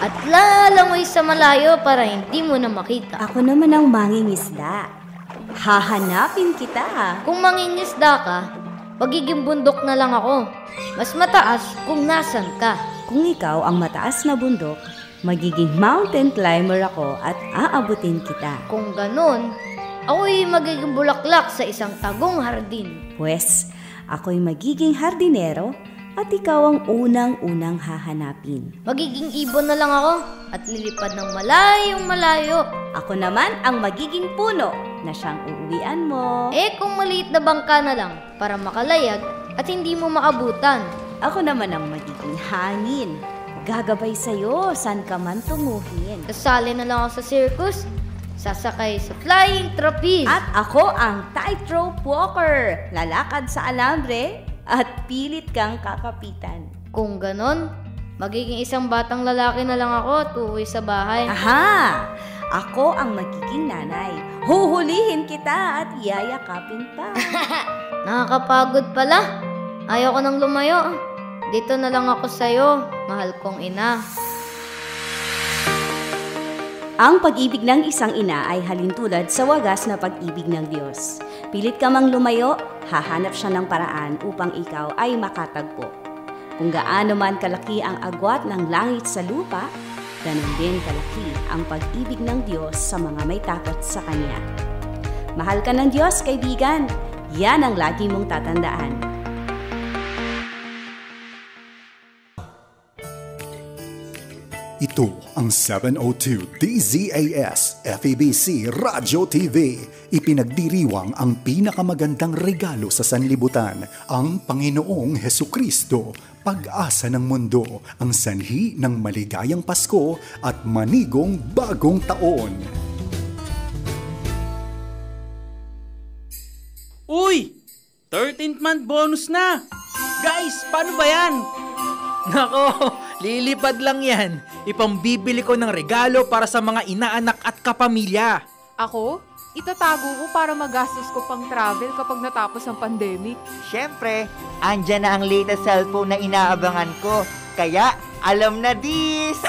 at lalangoy sa malayo para hindi mo na makita. Ako naman ang mangingisda. Hahanapin kita. Kung mangingisda ka, pagiging bundok na lang ako. Mas mataas kung nasan ka. Kung ikaw ang mataas na bundok, magiging mountain climber ako at aabutin kita. Kung ganun, ako'y magiging bulaklak sa isang tagong hardin. Pwes, ako'y magiging hardinero at ikaw ang unang-unang hahanapin. Magiging ibon na lang ako at lilipad ng malayong malayo. Ako naman ang magiging puno na siyang uuwian mo. Kung maliit na bangka na lang para makalayag at hindi mo maabutan. Ako naman ang magiging hangin. Gagabay sa'yo, saan ka man tunguhin. Kasali na lang ako sa circus. Sasakay sa flying trapeze. At ako ang tightrope walker. Lalakad sa alambre at pilit kang kakapitan. Kung ganon, magiging isang batang lalaki na lang ako at uuwi sa bahay. Aha! Ako ang magiging nanay. Huhulihin kita at yayakapin pa. Nakakapagod pala. Ayaw ko nang lumayo. Dito na lang ako sa'yo, mahal kong ina. Ang pag-ibig ng isang ina ay halintulad sa wagas na pag-ibig ng Diyos. Pilit ka mang lumayo, hahanap siya ng paraan upang ikaw ay makatagpo. Kung gaano man kalaki ang agwat ng langit sa lupa, Ganon din kalaki ang pag-ibig ng Diyos sa mga may takot sa Kanya. Mahal ka ng Diyos, kaibigan. Yan ang lagi mong tatandaan. Ito ang 702 DZAS FEBC Radio TV. Ipinagdiriwang ang pinakamagandang regalo sa sanlibutan, ang Panginoong Hesukristo, pag-asa ng mundo, ang sanhi ng maligayang Pasko at manigong bagong taon. Uy! 13th month bonus na! Guys, paano ba yan? Nako, lilipad lang yan. Ipambibili ko ng regalo para sa mga inaanak at kapamilya. Ako? Itatago ko para magastos ko pang travel kapag natapos ang pandemic. Siyempre, andyan na ang latest cellphone na inaabangan ko. Kaya, alam na this!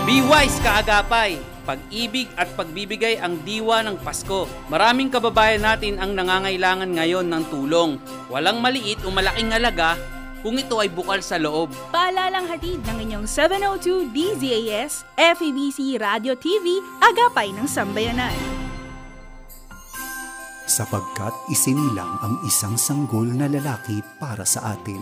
Be wise, kaagapay! Pag-ibig at pagbibigay ang diwa ng Pasko. Maraming kababayan natin ang nangangailangan ngayon ng tulong. Walang maliit o malaking halaga kung ito ay bukal sa loob. Paalalang hatid ng inyong 702 DZAS, FEBC Radio TV, Agapay ng Sambayanan. Sapagkat isinilang ang isang sanggol na lalaki para sa atin,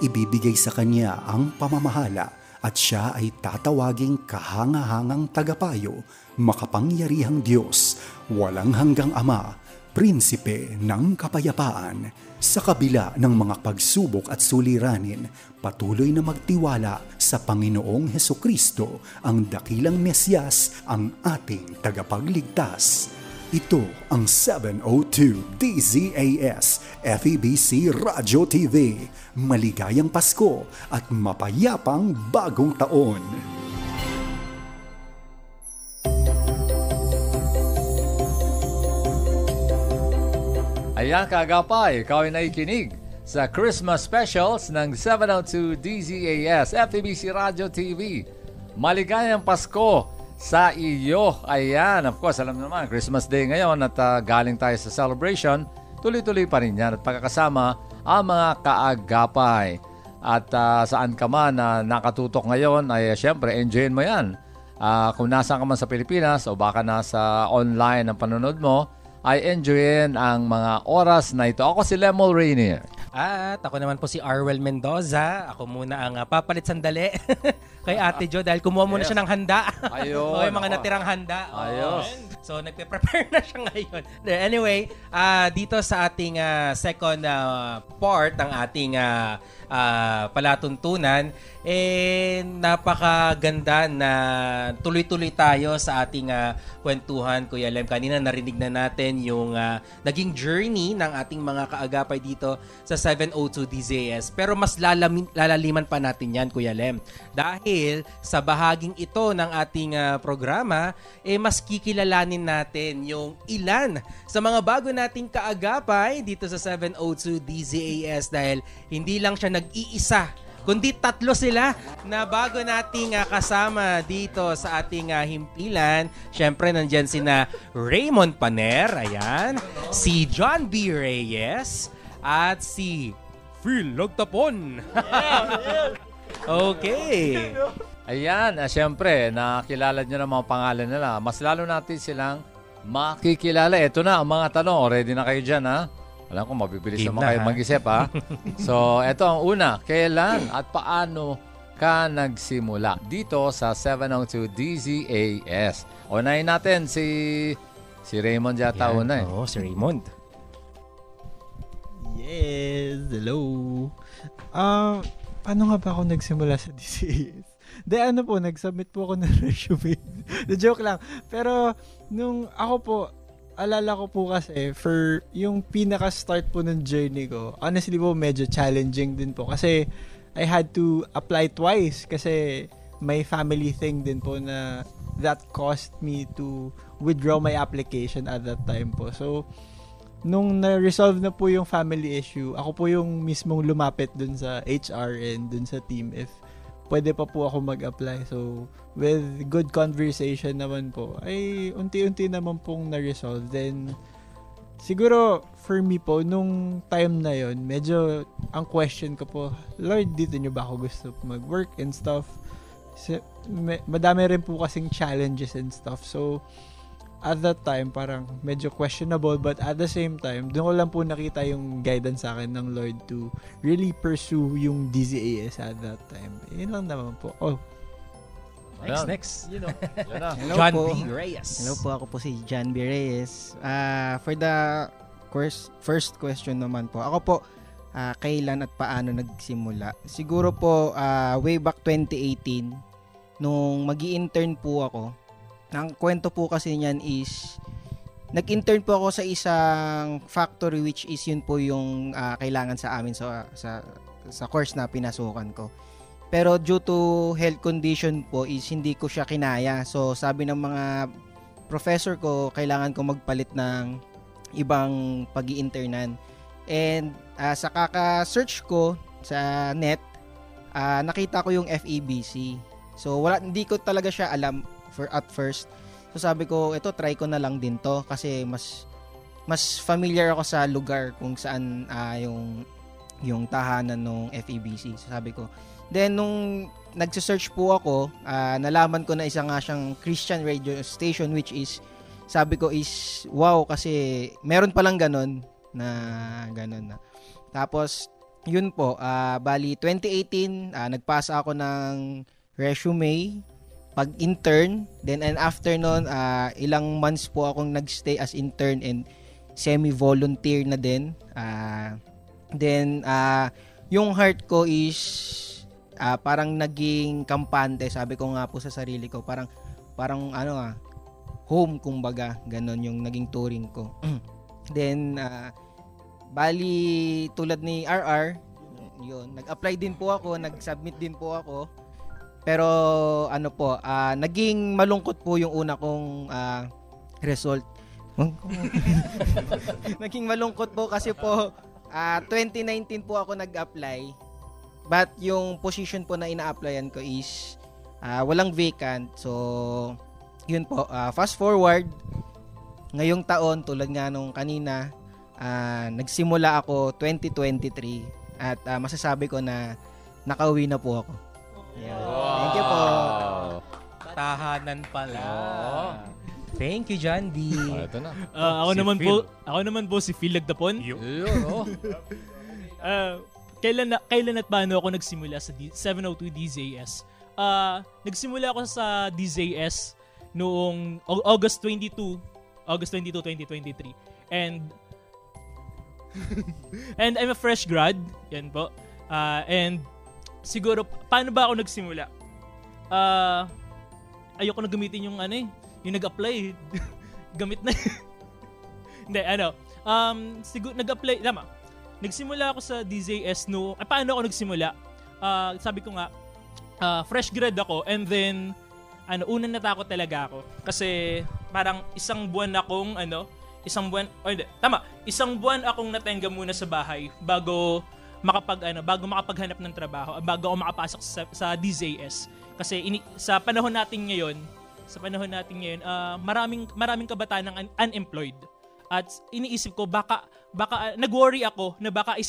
ibibigay sa kanya ang pamamahala at siya ay tatawaging kahangahangang tagapayo, makapangyarihang Diyos, walang hanggang Ama, Prinsipe ng Kapayapaan. Sa kabila ng mga pagsubok at suliranin, patuloy na magtiwala sa Panginoong Hesukristo, ang dakilang Mesyas, ang ating tagapagligtas. Ito ang 702 DZAS FEBC Radio TV. Maligayang Pasko at mapayapang bagong taon. Ayan, kaagapay, ikaw ay naikinig sa Christmas specials ng 702 DZAS FEBC Radio TV. Maligayang Pasko sa iyo. Ayan, of course, alam naman, Christmas Day ngayon at galing tayo sa celebration. Tuloy-tuloy pa rin yan at pagkakasama ang mga kaagapay. At saan ka man na nakatutok ngayon, ay syempre, enjoyin mo yan. Kung nasaan ka man sa Pilipinas o baka nasa online ang panonood mo, ay enjoyin ang mga oras na ito. Ako si Lemol Rainier. At ako naman po si Arwel Mendoza. Ako muna ang papalit sandali kay Ate Jo dahil kumuha muna siya ng handa. Ayun. O yung mga natirang handa. Ayos. So nagpe-prepare na siya ngayon. Anyway, dito sa ating second part ng ating palatuntunan, napakaganda na tuloy-tuloy tayo sa ating kwentuhan, Kuya Lem. Kanina narinig na natin yung naging journey ng ating mga kaagapay dito sa 702 DZAS. Pero mas lalaliman pa natin yan, Kuya Lem. Dahil sa bahaging ito ng ating programa, mas kikilalanin natin yung ilan sa mga bago nating kaagapay dito sa 702 DZAS dahil hindi lang siya nag-iisa, kundi tatlo sila na bago nating kasama dito sa ating himpilan. Siyempre, nandyan sina Raymond Paner, ayan, si John B. Reyes, at si Phil Logtapon. Okay. Ayan, siyempre, nakilala nyo na mga pangalan nila. Mas lalo natin silang makikilala. Ito na ang mga tanong. Ready na kayo dyan, ha? Alam ko, mabibilis naman kayo mag-isip, ha? So, ito ang una. Kailan at paano ka nagsimula dito sa 702 DZAS? Unahin natin si Raymond yata una, eh. Oo, si Raymond. Yes, hello. Paano nga ba ako nagsimula sa DCAS? Ano po, nag-submit po ako ng resume. The joke lang. Pero, nung ako po, alala ko po kasi, for yung pinaka-start po ng journey ko, honestly po, medyo challenging din po. Kasi, I had to apply twice. Kasi, may family thing din po na that caused me to withdraw my application at that time po. So, nung na-resolve na po yung family issue, ako po yung mismong lumapit dun sa HR and dun sa team if pwede pa po ako mag-apply. So, with good conversation naman po, ay unti-unti naman pong na-resolve. Then, siguro, for me po, nung time na yon, medyo, ang question ko po, Lord, dito nyo ba ako gusto mag-work and stuff? Madami rin po kasing challenges and stuff. So, at that time, parang medyo questionable, but at the same time, doon ko lang po nakita yung guidance sa akin ng Lord to really pursue yung DZAS at that time. Yun lang naman po. Oh. Next. You know. Hello John po. B. Reyes. Hello po, ako po si John B. Reyes. For the first question naman po, ako po, kailan at paano nagsimula? Siguro po, way back 2018, nung magi-intern po ako, ang kwento po kasi niyan is, nag-intern po ako sa isang factory which is yun po yung kailangan sa amin sa course na pinasukan ko. Pero due to health condition po is hindi ko siya kinaya. So sabi ng mga professor ko, kailangan ko magpalit ng ibang pag-i-internan. And sa kaka-search ko sa net, nakita ko yung FEBC. So hindi ko talaga siya alam at first. So sabi ko, ito try ko na lang din to kasi mas familiar ako sa lugar kung saan yung tahanan ng FEBC. So sabi ko. Then nung nagse-search po ako, nalaman ko na isa nga siyang Christian radio station which is sabi ko is wow kasi meron palang ganun na. Tapos yun po, bali 2018 nagpasa ako ng resume pag-intern, then and after nun, ilang months po akong nagstay as intern and semi-volunteer na din. Then, yung heart ko is parang naging kampante. Sabi ko nga po sa sarili ko, parang home kumbaga. Ganon yung naging touring ko. Then, bali tulad ni RR, yun, nag-apply din po ako, nag-submit din po ako. Pero naging malungkot po yung una kong result. Naging malungkot po kasi po 2019 po ako nag-apply. But yung position po na ina-applyan ko is walang vacant. So yun po, fast forward ngayong taon tulad nga nung kanina, nagsimula ako 2023 at masasabi ko na nakauwi na po ako. Yeah. Wow. Thank you po. Tahanan pala. Thank you, John B. Ito na. Ako naman po si Phil Lagdapon. Yun, oh. Kailan at paano ako nagsimula sa 702 DZAS? Nagsimula ako sa DZAS noong August 22, 2023. And I'm a fresh grad. Yan po. And siguro, paano ba ako nagsimula? Ayoko na gamitin yung yung nag-apply. Gamit na. Hindi, siguro nag-apply, tama. Nagsimula ako sa DZAS paano ako nagsimula? Sabi ko nga, fresh grad ako and then, unang natakot talaga ako. Kasi, parang isang buwan akong natenga muna sa bahay bago makapaghanap ng trabaho, bago ako makapasok sa DZAS. Kasi sa panahon natin ngayon, maraming kabataan ng unemployed. At iniisip ko baka nag-worry ako na baka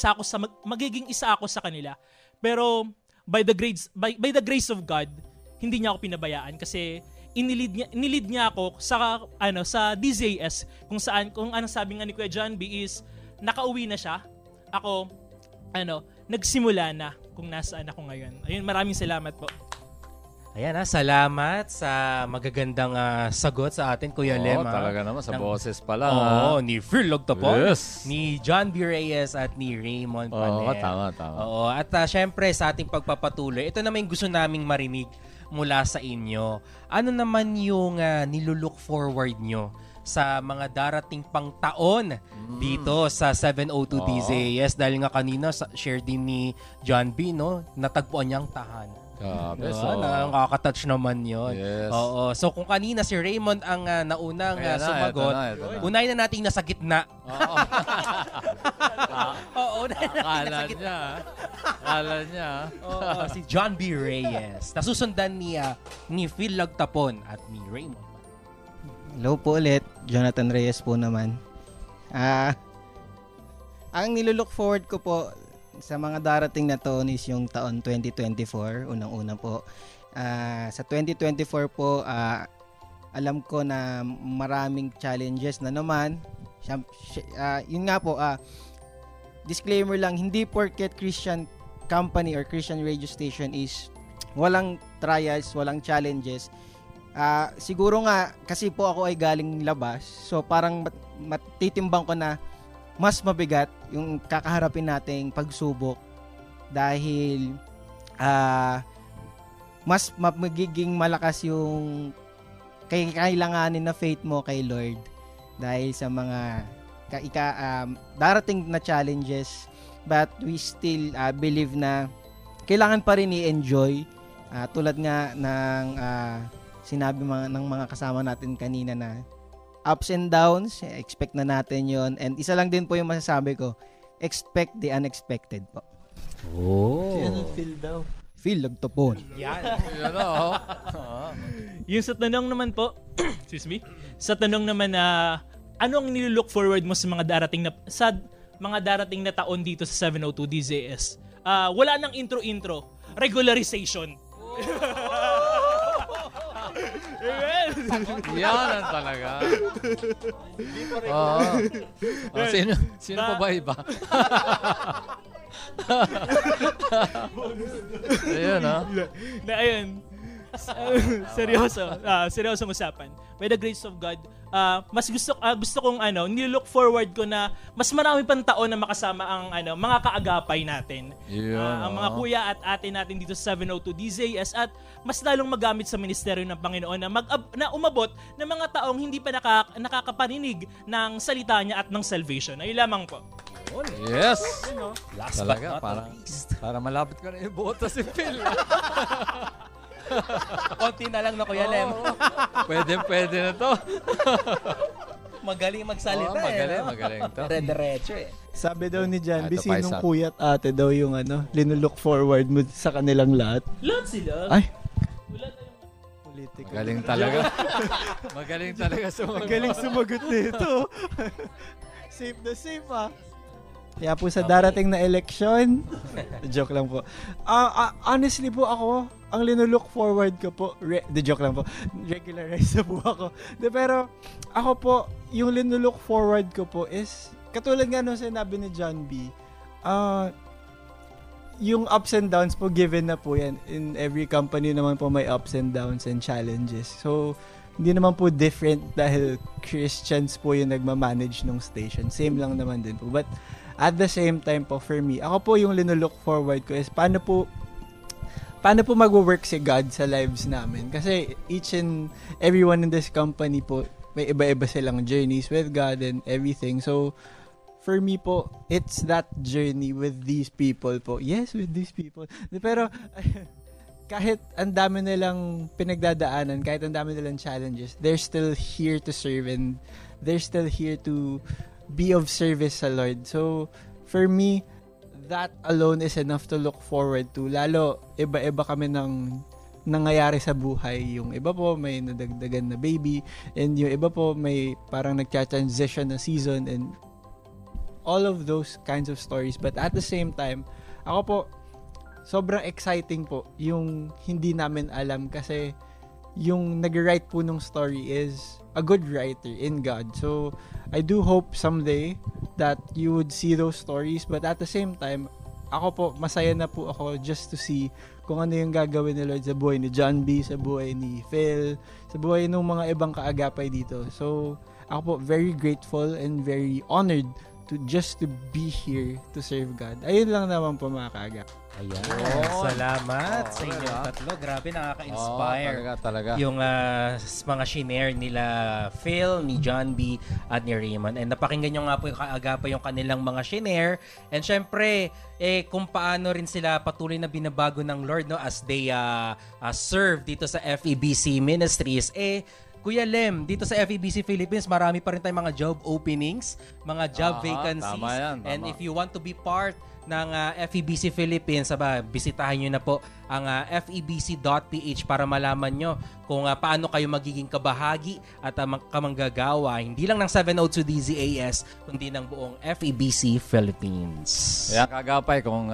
magiging isa ako sa kanila. Pero by the grace of God, hindi niya ako pinabayaan kasi inilid niya ako sa DZAS kung ano sabi nga ni Kuya John B is nakauwi na siya. Ako nagsimula na kung nasaan ako ngayon. Ayun, maraming salamat po. Ayan salamat sa magagandang sagot sa atin, Kuya Lem. Talaga naman, sa boses pa lang. Ni Phil Lagdapon, yes. Ni John B. Reyes at ni Raymond Panel. Tama. Oo, at syempre sa ating pagpapatuloy, ito naman yung gusto naming marinig mula sa inyo. Ano naman yung nilulook forward nyo sa mga darating pang taon dito sa 702 DZAS? Dahil nga kanina share din ni John B, natagpuan niyang tahanan. Nakaka-touch naman yun. Yes. Oo. So kung kanina si Raymond ang naunang sumagot, unahin na natin nasa gitna. Oo. Akala niya. Oo, si John B. Reyes. Nasusundan ni Phil Lagdapon at ni Raymond. Hello po ulit. Jonathan Reyes po naman. Ang nilulook forward ko po sa mga darating na taon is yung taon 2024, unang-una po. Sa 2024 po, alam ko na maraming challenges na naman. Yun nga po, disclaimer lang, hindi porket Christian company or Christian radio station is walang trials, walang challenges. Siguro nga, kasi po ako ay galing labas, so parang matitimbang ko na mas mabigat yung kakaharapin nating pagsubok dahil mas magiging malakas yung kailanganin na faith mo kay Lord dahil sa mga darating na challenges, but we still believe na kailangan pa rin i-enjoy tulad nga ng sinabi ng mga kasama natin kanina na ups and downs, expect na natin yon. And isa lang din po yung masasabi ko, expect the unexpected po. Yan ang feel daw. Feel lagtopon. Yan. Yung sa tanong naman po, excuse me, sa tanong naman na ano ang nilook forward mo sa mga darating na taon dito sa 702 DZS? Wala nang intro, regularization. Yan ang talaga. Sino pa ba iba? Ayun, ha? Ayun. Seryosong usapan. By the grace of God, mas gusto kong nilook forward ko na mas marami pang taon na makasama ang mga kaagapay natin. Ang mga kuya at ate natin dito sa 702 DZS at mas lalong magamit sa ministeryo ng Panginoon na umabot ng mga taong hindi pa nakakapaninig ng salita niya at ng salvation. Ay lamang po. Yes. Last talaga, but not least. para malapit ko na iboto si Phil. Konti na lang na Kuya Lem. Pwede na to. Magaling magsalita magaling to. Dire-diretso eh. Sabi daw ni John B, Ito pa sinong isa. kuya at ate daw yung linulook forward mo sa kanilang lahat? Lahat sila. Ay. Magaling talaga. Magaling talaga sumagot. Magaling sumagot nito. Safe na safe Kaya po sa darating na election, joke lang po. Honestly po ako, ang linulook forward ko po, joke lang po, regularize na po ako. Pero ako po, yung linulook forward ko po is, katulad nga nung sinabi ni John B, yung ups and downs po, given na po yan. In every company naman po may ups and downs and challenges. So, hindi naman po different dahil Christians po yung nagmamanage ng station. Same lang naman din po. But at the same time po, for me, ako po yung linulook forward ko is paano po mag-work si God sa lives namin. Kasi each and everyone in this company po, may iba-iba silang journeys with God and everything. So, for me po, it's that journey with these people po. Yes, with these people. Pero, kahit ang dami nilang pinagdadaanan, kahit ang dami nilang challenges, they're still here to serve and they're still here to be of service sa Lord. So, for me, that alone is enough to look forward to. Lalo, iba-iba kami ng nangyayari sa buhay. Yung iba po, may nadagdagan na baby, and yung iba po, may parang nagcha-transition na season, and all of those kinds of stories. But at the same time, ako po, sobrang exciting po yung hindi namin alam kasi yung nag-write po ng story is a good writer in God. So, I do hope someday that you would see those stories. But at the same time, ako po, masaya na po ako just to see kung ano yung gagawin ni Lord sa buhay ni John B, sa buhay ni Phil, sa buhay ng mga ibang kaagapay dito. So, ako po, very grateful and very honored to be here to serve God. Ayun lang naman po mga kaagapay. Ayan. Salamat sa inyong tatlo. Grabe, nakaka-inspire. Talaga. Yung mga shinare nila Phil, ni John B, at ni Raymond. And napakinggan nyo nga po yung kaagapay yung kanilang mga shinare. And syempre, kung paano rin sila patuloy na binabago ng Lord, no, as they serve dito sa FEBC Ministries, Kuya Lem, dito sa FEBC Philippines, marami pa rin tayong mga job openings, mga job vacancies. Tama yan, tama. And if you want to be part ng FEBC Philippines, bisitahin nyo na po ang febc.ph para malaman nyo kung paano kayo magiging kabahagi at kamanggagawa, hindi lang ng 702 DZAS, kundi ng buong FEBC Philippines. Kaya kagapay, kung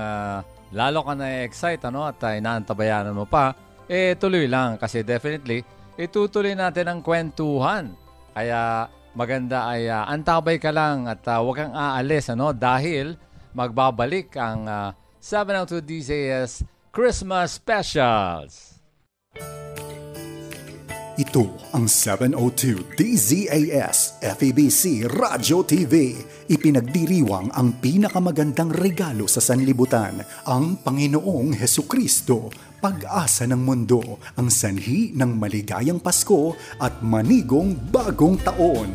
lalo ka na-excite at inaantabayanan mo pa, tuloy lang kasi definitely itutuloy natin ang kwentuhan. Kaya maganda ay antabay ka lang at huwag kang aalis dahil magbabalik ang 702 DZAS Christmas Specials. Ito ang 702 DZAS FEBC Radio TV. Ipinagdiriwang ang pinakamagandang regalo sa sanlibutan, ang Panginoong Hesukristo, pag-asa ng mundo, ang sanhi ng maligayang Pasko at manigong bagong taon.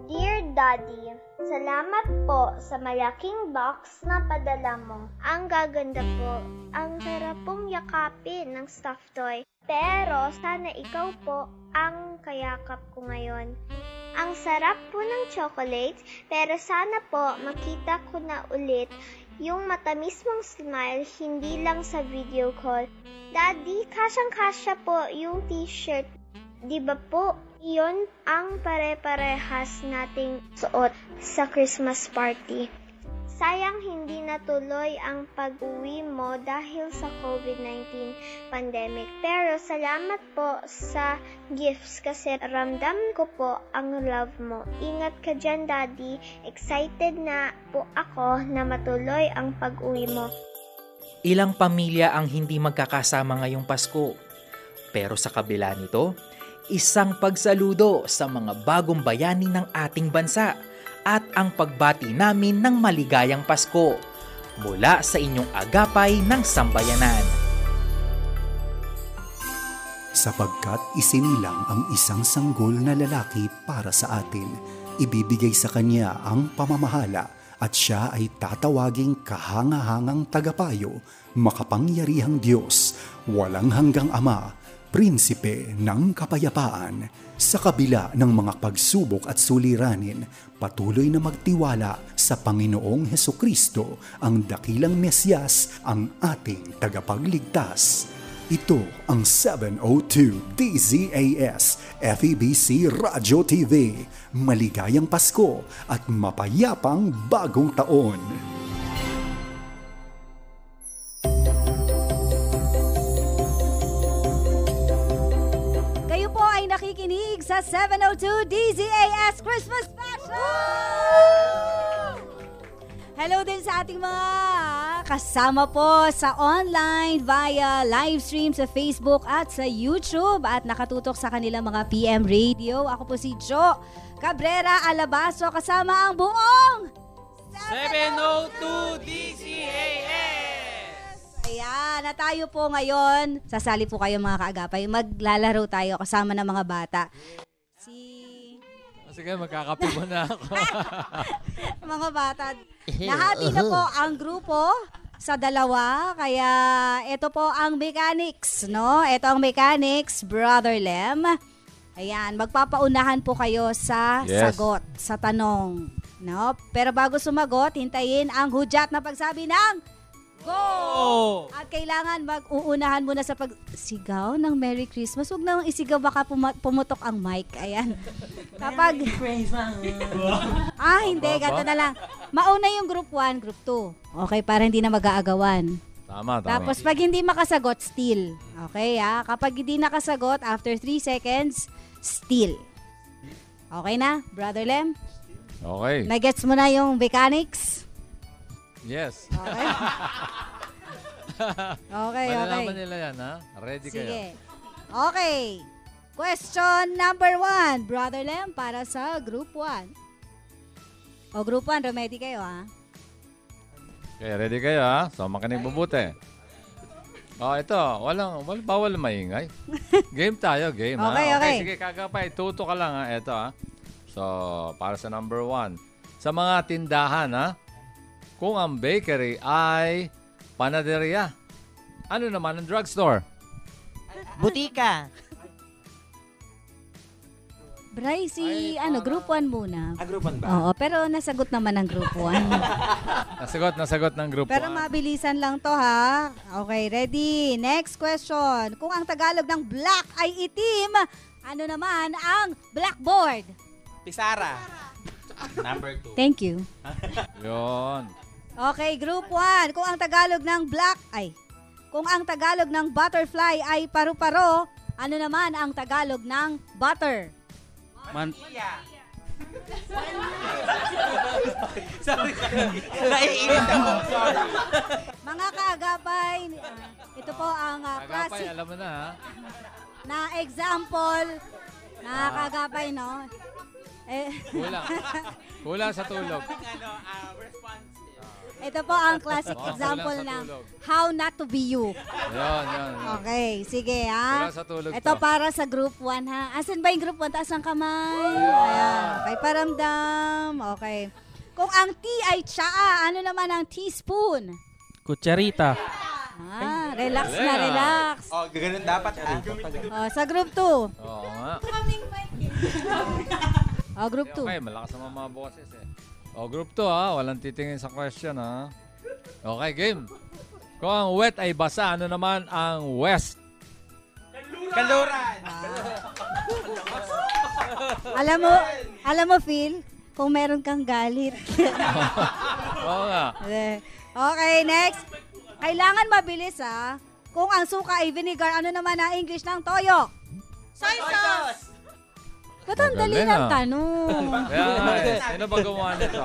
Dear Daddy, salamat po sa malaking box na padala mo. Ang gaganda po. Ang sarap pong yakapin ng stuffed toy. Pero sana ikaw po ang kayakap ko ngayon. Ang sarap po ng chocolates, pero sana po makita ko na ulit yung matamis mong smile, hindi lang sa video call. Daddy, kasyang-kasya po yung t-shirt. Di ba po, yun ang pare-parehas nating suot sa Christmas party. Sayang hindi natuloy ang pag-uwi mo dahil sa COVID-19 pandemic. Pero salamat po sa gifts kasi ramdam ko po ang love mo. Ingat ka dyan, Daddy. Excited na po ako na matuloy ang pag-uwi mo. Ilang pamilya ang hindi magkakasama ngayong Pasko. Pero sa kabila nito, isang pagsaludo sa mga bagong bayani ng ating bansa at ang pagbati namin ng maligayang Pasko mula sa inyong agapay ng sambayanan. Sapagkat isinilang ang isang sanggol na lalaki para sa atin, ibibigay sa kanya ang pamamahala at siya ay tatawaging kahangahangang tagapayo, makapangyarihang Diyos, walang hanggang Ama, Prinsipe ng Kapayapaan. Sa kabila ng mga pagsubok at suliranin, patuloy na magtiwala sa Panginoong Hesukristo, ang dakilang Mesyas, ang ating tagapagligtas. Ito ang 702 DZAS FEBC Radio TV. Maligayang Pasko at mapayapang bagong taon. Nakikinig sa 702 DZAS Christmas Special! Hello din sa ating mga kasama po sa online via live stream sa Facebook at sa YouTube at nakatutok sa kanilang mga PM radio. Ako po si Jo Cabrera Alabaso kasama ang buong 702 DZAS! Ayan, na tayo po ngayon. Sasali po kayo mga kaagapay. Maglalaro tayo kasama ng mga bata. Sige, magkakape mo na ako. Mga bata. Nahati na po ang grupo sa dalawa. Kaya ito po ang mechanics, no? Ito ang mechanics, Brother Lem. Ayan, magpapaunahan po kayo sa sagot, sa tanong. No? Pero bago sumagot, hintayin ang hudyat na pagsabi ng go! At kailangan mag-uunahan muna sa pagsigaw ng Merry Christmas. Huwag na isigaw, baka pumutok ang mic. Ayan. Kapag Merry Christmas! Hindi. Ganto na lang. Mauna yung group 1, group 2. Okay, para hindi na mag-aagawan. Tama. Tapos pag hindi makasagot, steal. Okay, Kapag hindi nakasagot, after 3 seconds, steal. Okay na, Brother Lem? Okay. Nagets mo na yung mechanics? Yes. Okay. Okay. Malalaman nila yan, ha? Ready kayo? Sige. Okay. Question number 1. Brother Lem, para sa group 1. O group 1, ready kayo, ha? Okay, ready kayo, ha? So, makinig mabuti. Ito. Bawal maingay. Game tayo, game, ha? Okay. Sige, kagapay. Tuto ka lang, ha? Ito, ha? So, para sa number 1. Sa mga tindahan, ha? Kung ang bakery ay panaderia, ano naman ang drugstore? Butika. Bray, group 1 muna. Group 1 ba? Oo, pero nasagot naman ng group 1. Nasagot ng group 1. Pero mabilisan lang to ha. Okay, ready? Next question. Kung ang Tagalog ng black ay itim, ano naman ang blackboard? Pisara. Number 2. Thank you. Yun. Okay, group 1. Kung ang Tagalog ng kung ang Tagalog ng butterfly ay paru-paro, ano naman ang Tagalog ng butter? Sorry. Naiinit ako. Sorry. Mga kaagapay, ito po ang Agapay, classic alam mo na ha? na example na kaagapay, no? Kulang sa tulog. Ito po ang classic example ng how not to be you. Yun. Okay, sige ha. Kulang sa tulog Ito to. para sa group 1 ha. Asan ba yung group 1? Taas ang kamay. Ayan. Okay, paramdam. Okay. Kung ang T ay tsaa, ano naman ang teaspoon? Kutsarita. Relax na, relax. Ganun dapat Sa group 2. Oo nga. Group 2. Okay, malakas naman mga boses eh. Group 2 ha. Walang titingin sa question ha. Okay, game. Kung ang wet ay basa, ano naman ang west? Kanluran. Alam mo, Phil, kung meron kang galit. Oo nga. Okay, next. Kailangan mabilis ha. Kung ang suka ay vinegar, ano naman ang English ng toyo? Soy sauce! Ba't ang dali Magaling, ng ah. tanong? Kaya nga eh. Sino ba gumawa nito?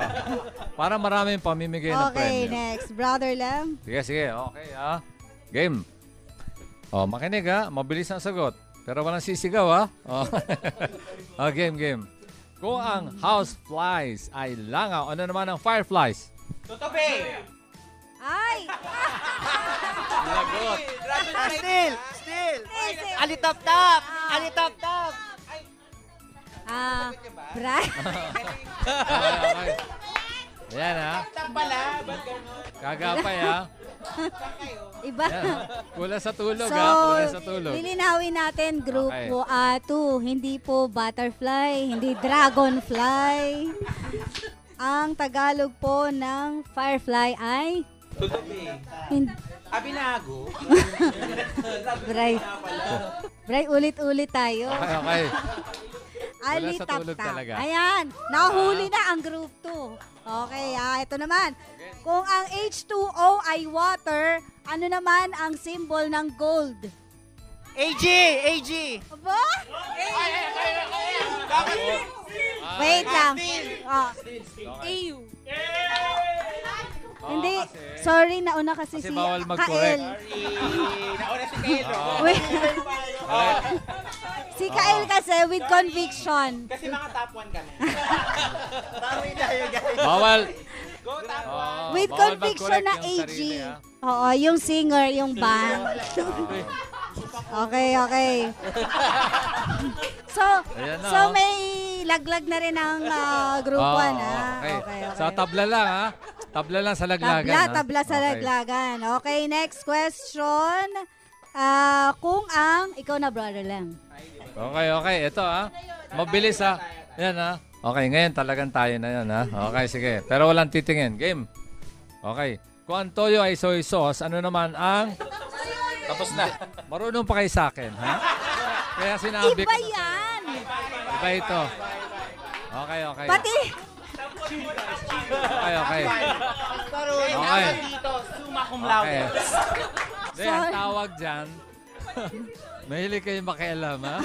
Para maraming pamimigay na Okay, premyo. next. Brother Lem. Sige. Okay ha. Game. Makinig ha. Mabilis ang sagot. Pero walang sisigaw ha. Game. Kung ang house flies ay langaw, ano naman ang fireflies? Tutubi. Ay! Lagot. Still. Alitap-tap. Bray. Okay. Ayan ha. Kagapay ha. Iba. Ayan, ha? Kulang sa tulog So, ha. Kulang sa tulog. lilinawin natin group Okay. 2. Hindi po butterfly, hindi dragonfly. Ang Tagalog po ng firefly ay Tutubi. Abinago. Bray, ulit-ulit tayo. Okay. Ali Wala sa tulog tap-tap. talaga. Ayan, nahuli na ang group 2. Okay, ito naman. Kung ang H2O ay water, ano naman ang symbol ng gold? AG. Aba? Wait lang. Okay. Hindi, sorry, nauna kasi Kasi si bawal mag-correct. Kael. Nauna si Kaelo. Wait. Si Kael kasi with conviction. Kasi mga top 1 kami. Bawal. With bawal conviction mag-correct na yung AG. sarili, ha? Oo, yung singer, yung band. Okay. Ayan na, So may laglag na rin ang group 1 Okay. So tabla lang ha. Tabla lang sa laglagan. Tabla sa Okay. laglagan. Okay, next question. Kung ang, ikaw na brother lang. Okay. Ito ha. Mabilis ha. Yan ha. Okay, ngayon talagang tayo na yan ha. Okay, sige. Pero walang titingin. Game. Okay. Kung ang toyo ay soy sauce, ano naman ang... Tapos na. Marunong pa kayo sa akin, ha? Kaya sinabi ko. Iba yan. Iba ito. Okay. Pati. Okay. Dito, summa cum laude. Hindi, ang tawag dyan, mahilig kayo makialam, ha?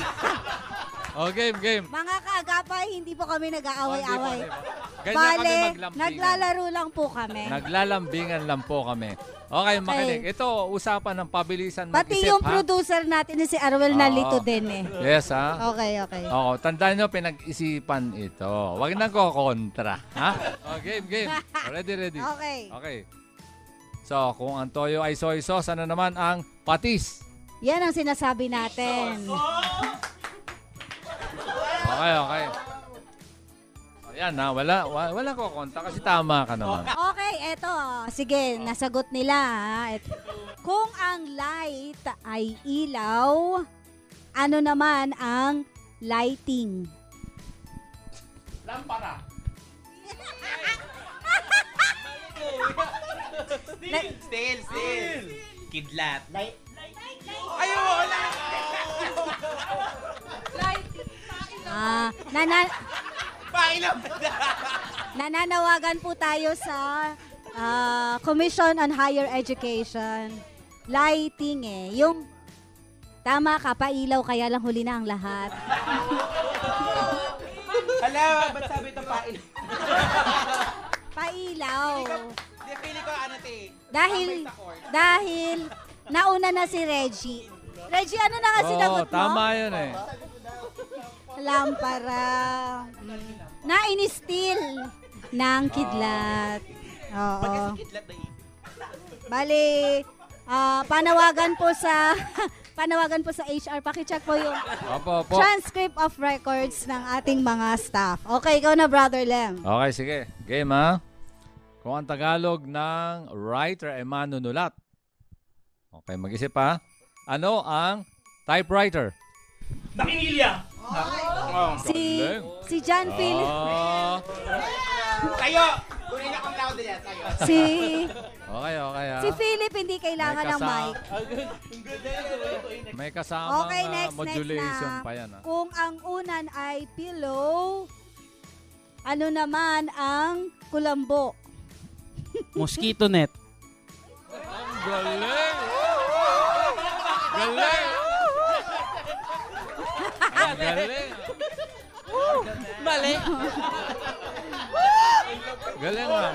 Game. Mga kaagapay, hindi po kami nag-aaway-away. Ganyan kami Bale, maglambingan. naglalaro lang po kami. Naglalambingan lang po kami. Okay, makinig. Ito, usapan ng pabilisan mag-isip, Pati yung ha? producer natin si Arwel Oo. nalito din eh. Yes, ha? Okay. Oo, tandaan nyo, pinag-isipan ito. Huwag nang kontra. Ha? Game. Ready. Okay. So, kung ang toyo ay soy sauce, ano naman ang patis? Yan ang sinasabi natin. Okay. Yan na, wala ko konta kasi tama ka naman. Okay, eto. Sige, nasagot nila. Ha? Kung ang light ay ilaw, ano naman ang lighting? Lampara. Still. Kidlat. Ayaw, wala. Nananawagan po tayo sa Commission on Higher Education. Lighting yung tama ka, pailaw kaya lang huli na ang lahat. Hala, ba't sabi ito pailaw? Pailaw. Hindi, pili ko Dahil nauna na si Reggie. Reggie, ano na nga sinagot mo? Tama yun eh. Lampara. Na-in-steal ng kidlat. Oo. Bali, panawagan po sa HR. Pakicheck po yung transcript of records ng ating mga staff. Okay, ikaw na, Brother Lem. Okay, sige. Game, ha? Kung ang Tagalog ng writer ay manunulat. Okay, mag-isip, ha? Ano ang typewriter? Nakingilya. Si John Phil. Tayo! Kunin akong loud yan. Tayo. Okay, ha? Si Philip hindi kailangan ng mic. May kasamang Okay, next modulation na. pa yan, ha? Kung ang unan ay pillow, ano naman ang kulambo? Mosquito net. Galing! Galing! Galing! Mali! Galing, ha?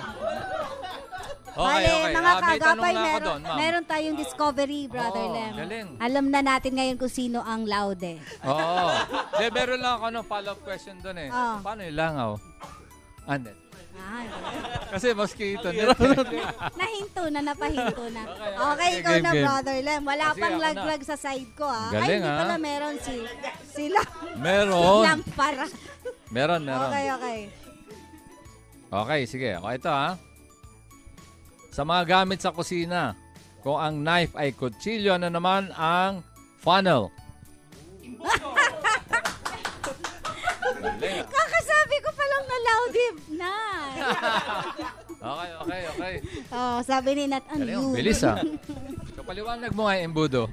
Bale, mga may kaagapay, tanong na ako doon, ma'am. meron tayong discovery, Brother Lem. Galing. Alam na natin ngayon kung sino ang loud eh. Oo. De, meron lang ako follow-up question doon eh. Oh. Paano yung langaw? Anet. Kasi mosquito. Napahinto na. Okay, ikaw na, Brother Lem. Wala pang laglag sa side ko, ha? Galing, hindi pala meron sila. Meron. Lampara. Meron. Okay. Okay, sige. O, ito, ha? Sa mga gamit sa kusina, kung ang knife ay kutsilyo, ano naman ang funnel? Kakasabi ko palang na loud na. Okay. Oh, sabi ni Nat, ang Galing, bilis, ha? Kapaliwanag mo nga yung embudo.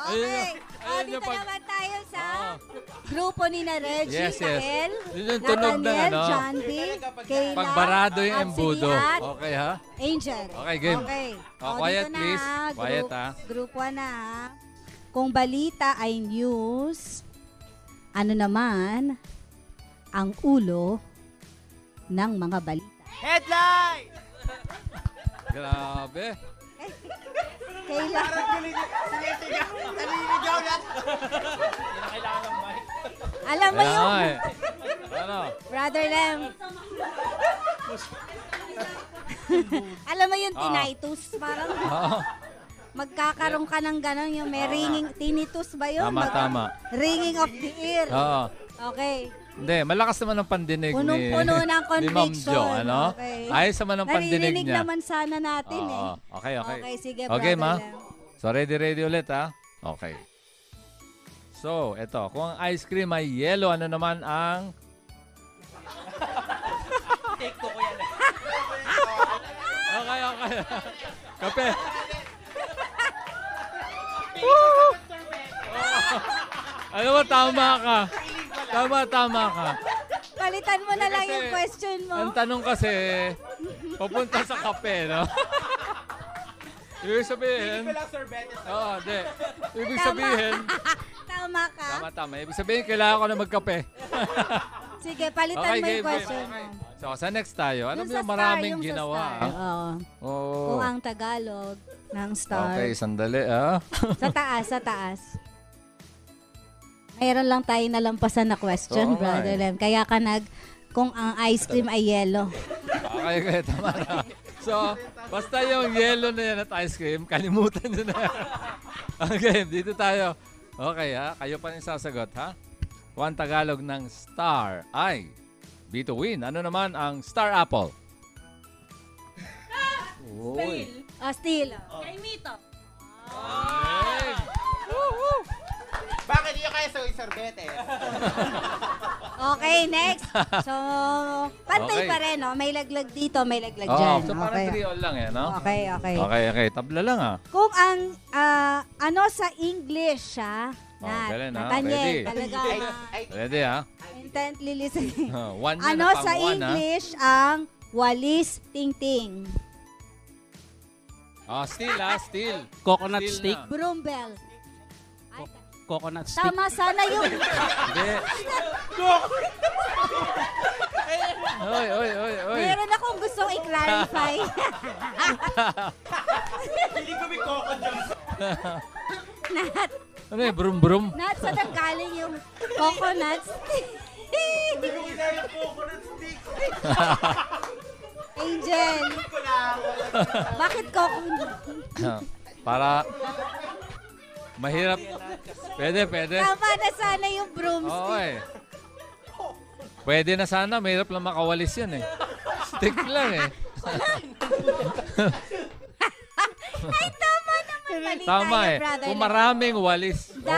Okay. Dito naman tayo sa grupo ni na Reggie, Yes. Kael, Yun yung tunog ng Nathaniel, ano. John B, Kayla, Pagbarado yung at embudo. Siliat, Okay, ha? Angel. Okay, game. Okay. Quiet, dito na, please. Quiet, ha? Group 1 na. Kung balita ay news, ano naman ang ulo ng mga balita? Headline! Grabe. Kayla. Naninigaw yan. Alam mo yung... Ano? Brother Lem. Alam mo yung tinnitus? Parang magkakaroon ka ng gano'n yung may ringing... Tinnitus ba yun? Tama. Ringing of the ear. Oo. Okay. Hindi, malakas naman ang pandinig Punong-puno ng ni Ma'am conviction. Jo, ano? Okay. Ayos naman ang pandinig Naririnig niya. naman sana natin eh. Okay. Okay, sige, Okay, Brother ma? Lem. So, ready ulit, ha? Okay. So, eto. Kung ang ice cream ay yellow, ano naman ang... Take ko yan eh. Okay. Kape. Ano mo, tama ka. Tama ka. Palitan mo na lang yung question mo. Ang tanong kasi, papunta sa kape, no? Ibig sabihin... Hindi. Ibig sabihin... Tama ka. Tama. Ibig sabihin, kailangan ko na magkape. Sige, palitan mo yung question mo. So, sa next tayo. Alam mo Yung sa yung maraming star, yung sa ginawa. star. Oo. Kung ang Tagalog ng star. Okay, sandali, ah. Sa taas. Mayroon lang tayo nalampasan na question, Oo, Brother Lem. Kaya ka kung ang ice cream ay yellow. Okay, tama na. So, basta yung yellow na yan at ice cream, kalimutan nyo na. Okay, dito tayo. Okay, ha? Kayo pa rin sasagot, ha? Kung ang Tagalog ng star ay bituin, ano naman ang star apple? Uy. Still. Kay Mito. Bakit yung kayo sa sorbete? Okay, next. So, pantay Okay. pa rin, no? May laglag dito, may laglag Oo, dyan. so parang Okay. 3 all lang no? Okay. Okay. Tabla lang Kung ang, ano sa English, galing, Nathaniel, Ready? talaga, Ready, intently listening. One yan Ano na pang sa one, English ang walis tingting? Still. Coconut Still stick. na. Broombell. Coconut stick. Tama sana yung... Hindi. Oy. Meron akong gustong i-clarify. Hindi ko may coconut. Nat, Ano yung brum-brum? Nat, saan ang galing yung coconut stick? Hindi ko kinaya coconut stick. Angel. Bakit coconut? Para mahirap. Pwede. Tama na sana yung broomstick. Pwede na sana. Mahirap lang makawalis yan eh. Stick lang eh. Ay, tama naman. Mali Tama tayo, eh. brother. Kung maraming walis, o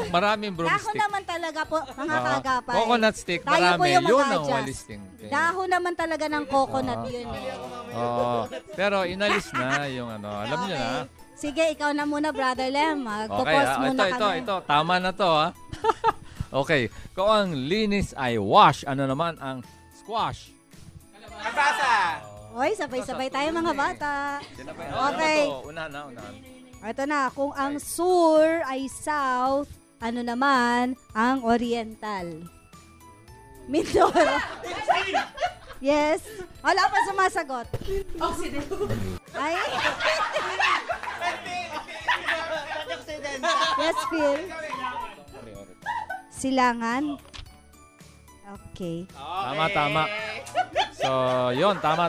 maraming Dahon broomstick. naman talaga po, mga kagapay. Coconut stick, Tayo po marami. yung Yun ang mag-adjust. walis tingting. Dahon naman talaga ng coconut yun eh. Oo. Pero inalis na yung ano. Alam niyo na. Sige, ikaw na muna, Brother Lem. Magpo-pause muna kami. Ito. Tama na to, ha? Okay. Kung ang linis ay wash, ano naman ang squash? Kalabasa! Oy, sabay-sabay tayo mga bata. Okay. Unahan. Ito na, kung ang sur ay south, ano naman ang oriental? Mindoro. Yes. Wala pa sumasagot. Ay. Yes, Phil. Silangan. Okay. Tama. So, yun. Tama.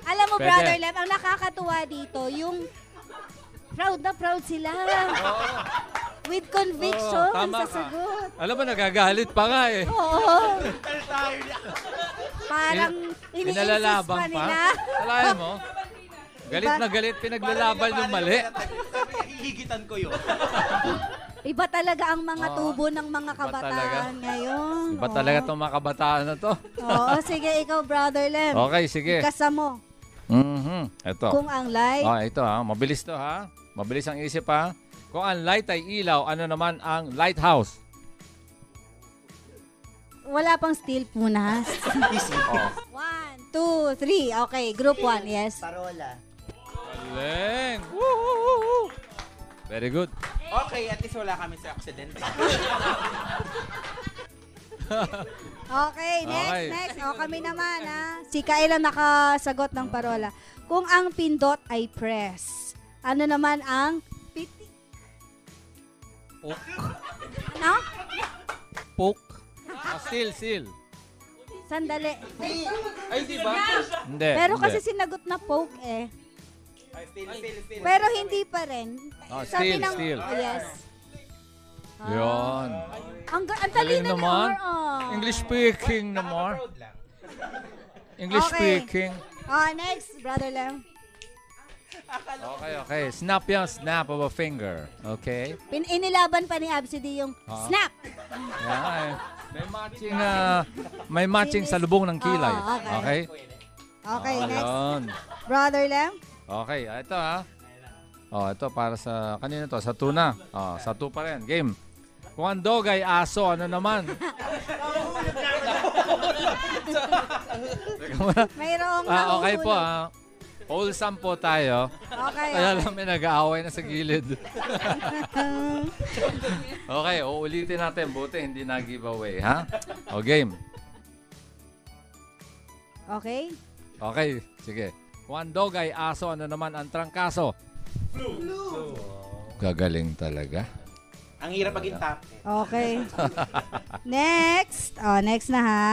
Alam mo, Pwede. Brother Lem, ang nakakatuwa dito, yung proud na proud sila. With conviction Oo, tama sa ka. sagot. Alam mo, nagagalit pa nga eh. Oo. Parang ini-insist Pinalalabang pa nila. Talayan mo. Galit na galit, pinaglalaban yung mali. Hihigitan ko yun. Iba talaga ang mga Oo. tubo ng mga kabataan ngayon. Iba talaga itong mga kabataan na to. Oo, sige, ikaw, Brother Lem. Okay, sige. Ikasa mo. Ito. Kung ang light, Ito ha. Mabilis to ha. Mabilis ang isip ha. Kung ang light ay ilaw, ano naman ang lighthouse? wala pang steel punas. Easy. 1, 2, 3. Okay, group 1, yes. Parola. Galing. Woo! Very good. Okay, at least wala kami sa accident. Okay, Okay. next. O, kami naman, ha. Si Kyle ang nakasagot ng parola. Kung ang pindot ay press, ano naman ang piti? Poke. Ano? Poke. Still. Sandali. Ay, di ba? Hindi. Pero hindi. kasi sinagot na poke eh. Still. Pero hindi pa rin. Sabi still, ng, still. yes. Yun. Ang Galing talino naman. naman. English speaking naman. English Okay. speaking. Next, Brother Lem. Okay. Snap yan. Snap of a finger. Okay? Inilaban pa ni Absidy yung snap. Yan. May matching sa lubong ng kilay. Okay. Okay? Okay, next. Yun. Brother Lem. Okay, ito ha. Ito para sa, kanina to, sa tuna. Sa 2 pa rin. Game. Kung ang dog ay aso, ano naman? Mayroong Okay po nahulog. Wholesome po tayo. Okay. Kaya lang may nag-aaway na sa gilid. Okay, uulitin natin. Buti hindi na-giveaway, ha? O, game. Okay. Okay, sige. Kung ang dog ay aso, ano naman ang trangkaso? Flu. Gagaling talaga. Ang hirap maging top. Okay. Next. Next na ha.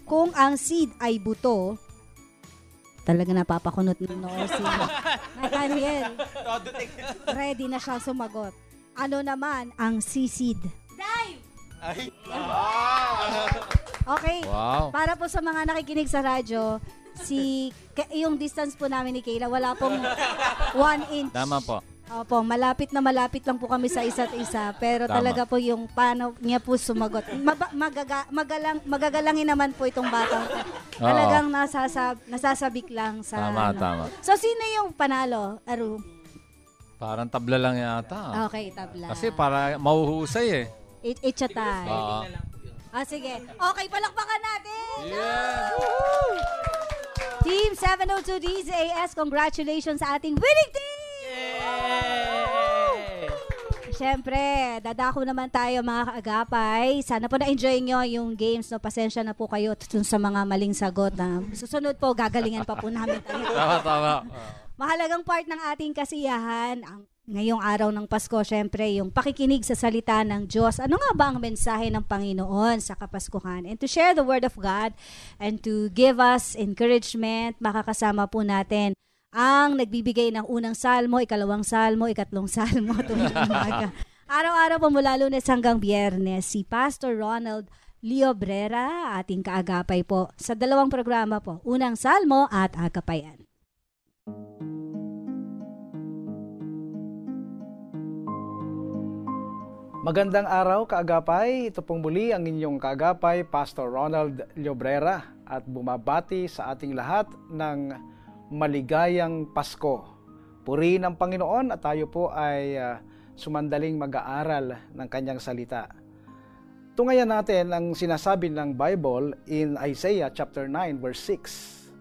Kung ang seed ay buto, talaga napapakunot ng noo si Nathaniel. Ready na siya sumagot. Ano naman ang sisid? Dive! Ay. Okay. Wow. Para po sa mga nakikinig sa radyo, yung distance po namin ni Kayla, wala pong 1 inch. Tama po. Opo, malapit na malapit lang po kami sa isa't isa. Pero Tama. talaga po yung paano niya po sumagot. Magagalangin naman po itong batang. Oo. Talagang nasasabik lang sa... Tama, tama. So, sino yung panalo, Aru? Parang tabla lang yata. Okay, tabla. Kasi para mauhusay eh. Itchatay. Oo. Sige. Okay, palakpakan natin! Team 702 DZAS, congratulations sa ating winning team! Siyempre, dadako naman tayo mga kaagapay. Sana po na-enjoy nyo yung games. No? Pasensya na po kayo sa mga maling sagot. Na susunod po, gagalingan pa po namin tayo. Tama. Mahalagang part ng ating kasiyahan, ngayong araw ng Pasko, syempre, yung pakikinig sa salita ng Diyos. Ano nga ba ang mensahe ng Panginoon sa Kapaskuhan? And to share the Word of God and to give us encouragement, makakasama po natin ang nagbibigay ng unang salmo, ikalawang salmo, ikatlong salmo tuwing umaga. Araw-araw po mula Lunes hanggang Biyernes, si Pastor Ronald Llobrera, ating kaagapay po sa dalawang programa po, unang salmo at agapayan. Magandang araw, kaagapay. Ito pong muli ang inyong kaagapay, Pastor Ronald Llobrera, at bumabati sa ating lahat ng maligayang Pasko. Purihin ang Panginoon at tayo po ay sumandaling mag-aaral ng kanyang salita. Tungayan natin ang sinasabi ng Bible in Isaiah chapter 9 verse 6.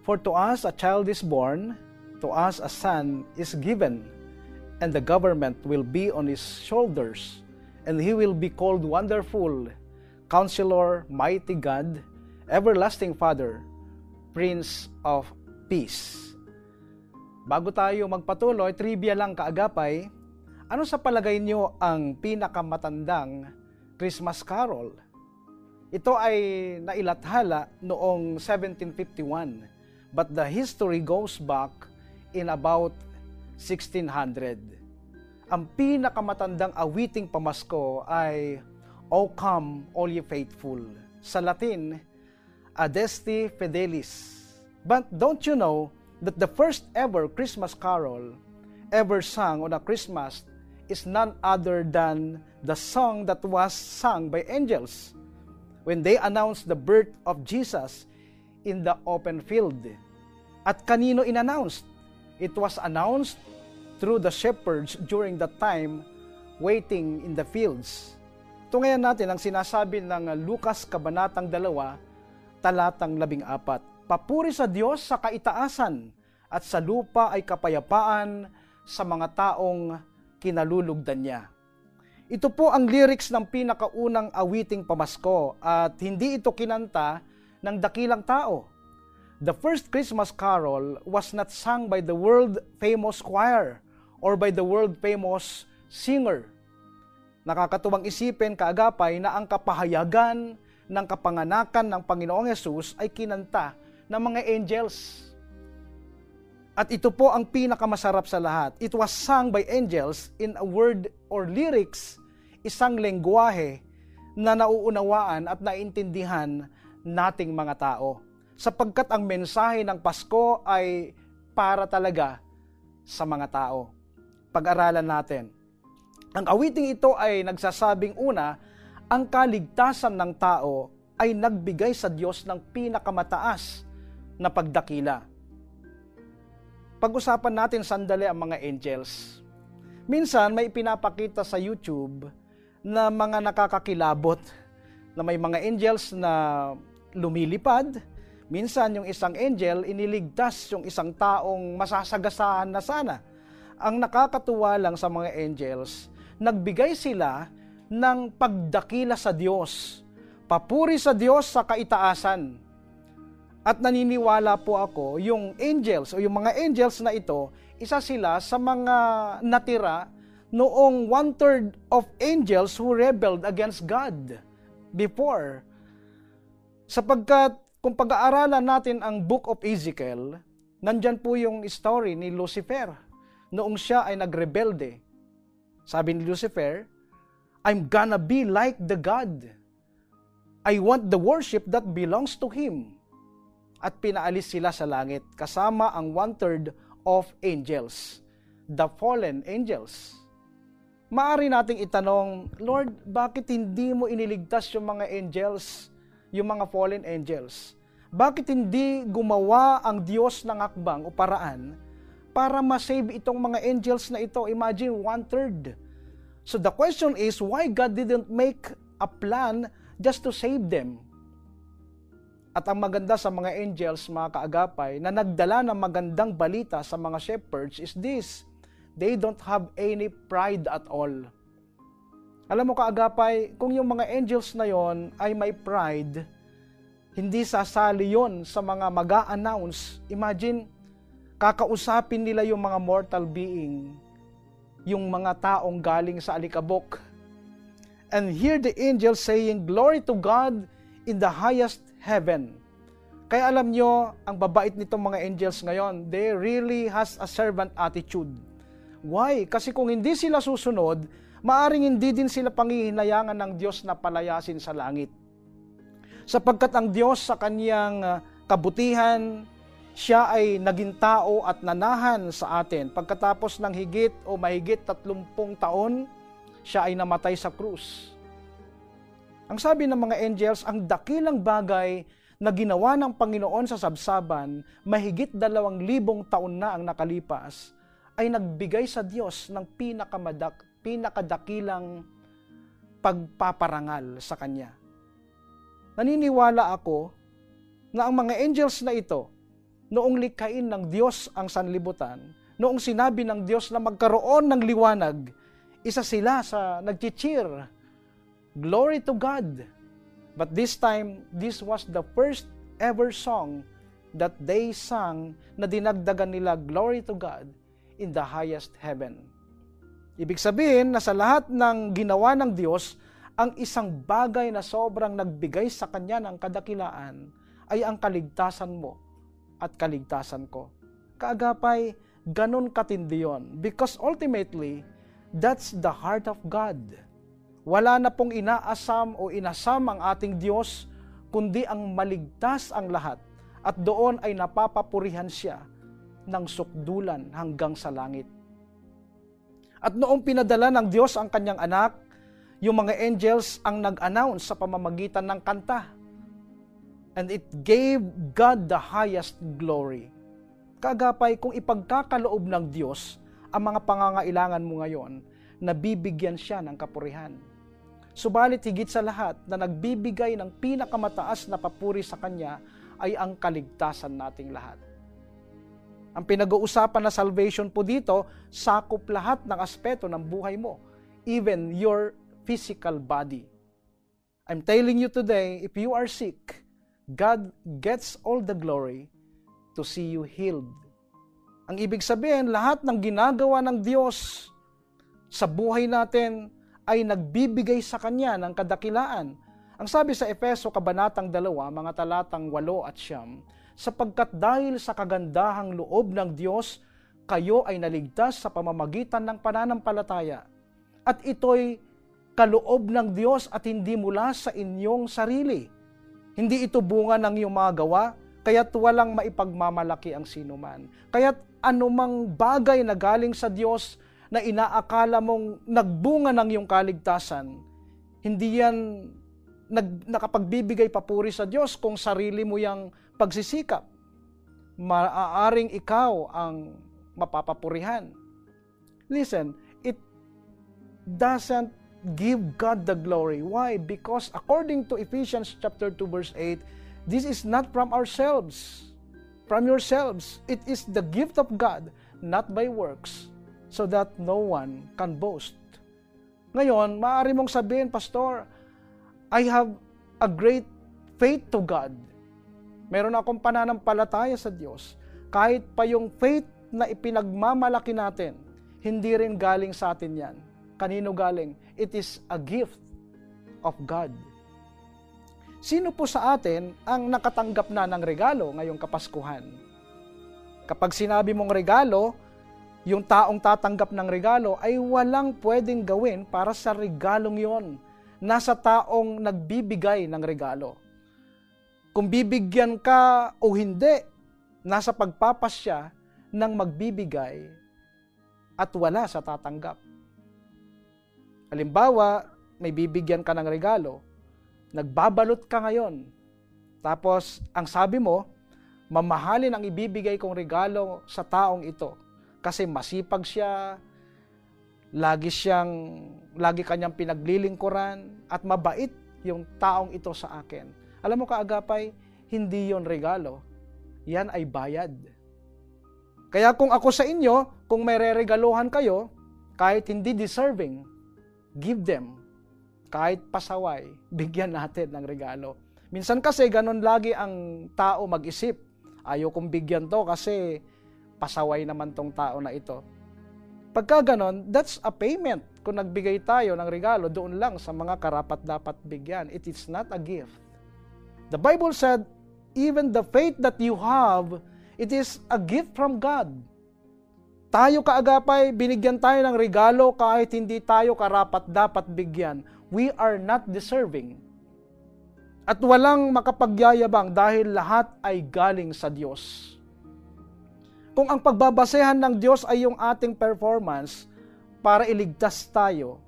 For to us a child is born, to us a son is given, and the government will be on his shoulders, and he will be called Wonderful, Counselor, Mighty God, Everlasting Father, Prince of Peace. Bago tayo magpatuloy, trivia lang kaagapay, ano sa palagay nyo ang pinakamatandang Christmas carol? Ito ay nailathala noong 1751, but the history goes back in about 1600. Ang pinakamatandang awiting pamasko ay O Come, All Ye Faithful. Sa Latin, Adeste Fidelis. But don't you know that the first ever Christmas carol ever sung on a Christmas is none other than the song that was sung by angels when they announced the birth of Jesus in the open field. At kanino in-announced? It was announced through the shepherds during that time waiting in the fields. Tungayan natin ang sinasabi ng Lucas Kabanatang 2, talatang 14. Papuri sa Diyos sa kaitaasan at sa lupa ay kapayapaan sa mga taong kinalulugdan niya. Ito po ang lyrics ng pinakaunang awiting pamasko at hindi ito kinanta ng dakilang tao. The first Christmas carol was not sung by the world-famous choir or by the world-famous singer. Nakakatuwang isipin, kaagapay, na ang kapahayagan ng kapanganakan ng Panginoong Hesus ay kinanta ng mga angels. At ito po ang pinakamasarap sa lahat. It was sung by angels in a word or lyrics, isang lengguwahe na nauunawaan at naintindihan nating mga tao. Sapagkat ang mensahe ng Pasko ay para talaga sa mga tao. Pag-aralan natin. Ang awiting ito ay nagsasabing una, ang kaligtasan ng tao ay nagbigay sa Diyos ng pinakamataas na pagdakila. Pag-usapan natin sandali ang mga angels. Minsan may pinapakita sa YouTube na mga nakakakilabot na may mga angels na lumilipad. Minsan yung isang angel iniligtas yung isang taong masasagasaan na sana. Ang nakakatuwa lang sa mga angels, nagbigay sila ng pagdakila sa Diyos. Papuri sa Diyos sa kaitaasan. At naniniwala po ako, yung angels o yung mga angels na ito, isa sila sa mga natira noong 1/3 of angels who rebelled against God before. Sapagkat Kung pag-aaralan natin ang Book of Ezekiel, nandyan po yung story ni Lucifer noong siya ay nagrebelde. Sabi ni Lucifer, I'm gonna be like the God. I want the worship that belongs to Him. At pinaalis sila sa langit kasama ang 1/3 of angels, the fallen angels. Maari nating itanong, Lord, bakit hindi mo iniligtas yung mga angels, yung mga fallen angels? Bakit hindi gumawa ang Diyos ng hakbang o paraan para ma-save itong mga angels na ito? Imagine 1/3. So the question is, why God didn't make a plan just to save them? At ang maganda sa mga angels, mga kaagapay, na nagdala ng magandang balita sa mga shepherds is this: they don't have any pride at all. Alam mo kaagapay, kung yung mga angels na yon ay may pride, hindi sasali yon sa mga mag-a-announce. Imagine, kakausapin nila yung mga mortal being, yung mga taong galing sa alikabok. And hear the angels saying, glory to God in the highest heaven. Kaya alam nyo, ang babait nitong mga angels ngayon, they really has a servant attitude. Why? Kasi kung hindi sila susunod, maaring hindi din sila pangihinayangan ng Diyos na palayasin sa langit. Sapagkat ang Diyos sa kanyang kabutihan, siya ay naging tao at nanahan sa atin. Pagkatapos ng higit o mahigit 30 taon, siya ay namatay sa krus. Ang sabi ng mga angels, ang dakilang bagay na ginawa ng Panginoon sa sabsaban, mahigit 2,000 taon na ang nakalipas, ay nagbigay sa Diyos ng pinakadakilang pagpaparangal sa Kanya. Naniniwala ako na ang mga angels na ito, noong likhain ng Diyos ang sanlibutan, noong sinabi ng Diyos na magkaroon ng liwanag, isa sila sa nag-cheer, glory to God. But this time, this was the first ever song that they sang na dinagdagan nila, glory to God in the highest heaven. Ibig sabihin na sa lahat ng ginawa ng Diyos, ang isang bagay na sobrang nagbigay sa Kanya ng kadakilaan ay ang kaligtasan mo at kaligtasan ko. Kaagapay, ganun katindi yun. Because ultimately, that's the heart of God. Wala na pong inaasam o inasam ang ating Diyos, kundi ang maligtas ang lahat. At doon ay napapapurihan siya ng sukdulan hanggang sa langit. At noong pinadala ng Diyos ang kanyang anak, yung mga angels ang nag-announce sa pamamagitan ng kanta. And it gave God the highest glory. Kaagapay, kung ipagkakaloob ng Diyos ang mga pangangailangan mo ngayon, nabibigyan siya ng kapurihan. Subalit higit sa lahat na nagbibigay ng pinakamataas na papuri sa Kanya ay ang kaligtasan nating lahat. Ang pinag-uusapan na salvation po dito, sakop lahat ng aspeto ng buhay mo, even your physical body. I'm telling you today, if you are sick, God gets all the glory to see you healed. Ang ibig sabihin, lahat ng ginagawa ng Diyos sa buhay natin ay nagbibigay sa Kanya ng kadakilaan. Ang sabi sa Efeso Kabanatang 2, mga talatang 8 at 9, sapagkat dahil sa kagandahang loob ng Diyos, kayo ay naligtas sa pamamagitan ng pananampalataya. At ito'y kaloob ng Diyos at hindi mula sa inyong sarili. Hindi ito bunga ng iyong mga gawa, kaya't walang maipagmamalaki ang sinuman. Kaya't anumang bagay na galing sa Diyos na inaakala mong nagbunga ng iyong kaligtasan, hindi yan nakapagbibigay papuri sa Diyos kung sarili mo yang pagsisikap. Maaaring ikaw ang mapapapurihan. Listen, it doesn't give God the glory. Why? Because according to Ephesians chapter 2 verse 8, this is not from ourselves, from yourselves. It is the gift of God, not by works, so that no one can boast. Ngayon, maaari mong sabihin, Pastor, I have a great faith to God. Meron akong pananampalataya sa Diyos. Kahit pa yung faith na ipinagmamalaki natin, hindi rin galing sa atin yan. Kanino galing? It is a gift of God. Sino po sa atin ang nakatanggap na ng regalo ngayong Kapaskuhan? Kapag sinabi mong regalo, yung taong tatanggap ng regalo ay walang pwedeng gawin para sa regalong yon. Nasa taong nagbibigay ng regalo. Kung bibigyan ka o hindi, nasa pagpapasya ng magbibigay at wala sa tatanggap. Halimbawa, may bibigyan ka ng regalo, nagbabalot ka ngayon, tapos ang sabi mo, mamahalin ang ibibigay kong regalo sa taong ito kasi masipag siya, lagi kanyang pinaglilingkuran at mabait yung taong ito sa akin. Alam mo kaagapay, hindi yon regalo. Yan ay bayad. Kaya kung ako sa inyo, kung may reregaluhan kayo, kahit hindi deserving, give them. Kahit pasaway, bigyan natin ng regalo. Minsan kasi ganun lagi ang tao mag-isip. Ayaw kong bigyan to kasi pasaway naman tong tao na ito. Pagka ganun, that's a payment. Kung nagbigay tayo ng regalo, doon lang sa mga karapat-dapat bigyan. It is not a gift. The Bible said, even the faith that you have, it is a gift from God. Tayo kaagapay, binigyan tayo ng regalo kahit hindi tayo karapat-dapat bigyan. We are not deserving. At walang makapagyayabang dahil lahat ay galing sa Diyos. Kung ang pagbabasehan ng Diyos ay yung ating performance para iligtas tayo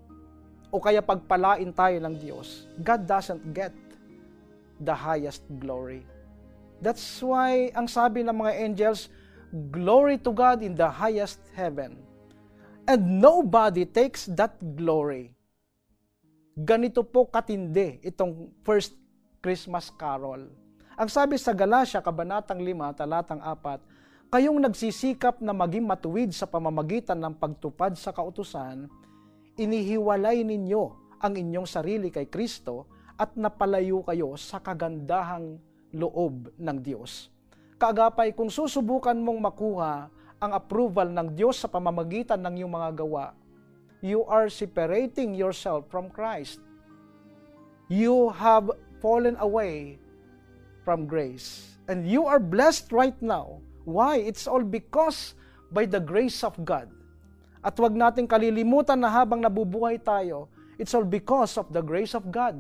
o kaya pagpalain tayo ng Diyos, God doesn't get the highest glory. That's why ang sabi ng mga angels, glory to God in the highest heaven. And nobody takes that glory. Ganito po katindi itong first Christmas carol. Ang sabi sa Galatia, Kabanatang 5, Talatang 4, kayong nagsisikap na maging matuwid sa pamamagitan ng pagtupad sa kautusan, inihiwalay ninyo ang inyong sarili kay Kristo at napalayo kayo sa kagandahang loob ng Diyos. Kaagapay, kung susubukan mong makuha ang approval ng Diyos sa pamamagitan ng iyong mga gawa, you are separating yourself from Christ. You have fallen away from grace. And you are blessed right now. Why? It's all because by the grace of God. At huwag nating kalilimutan na habang nabubuhay tayo, it's all because of the grace of God.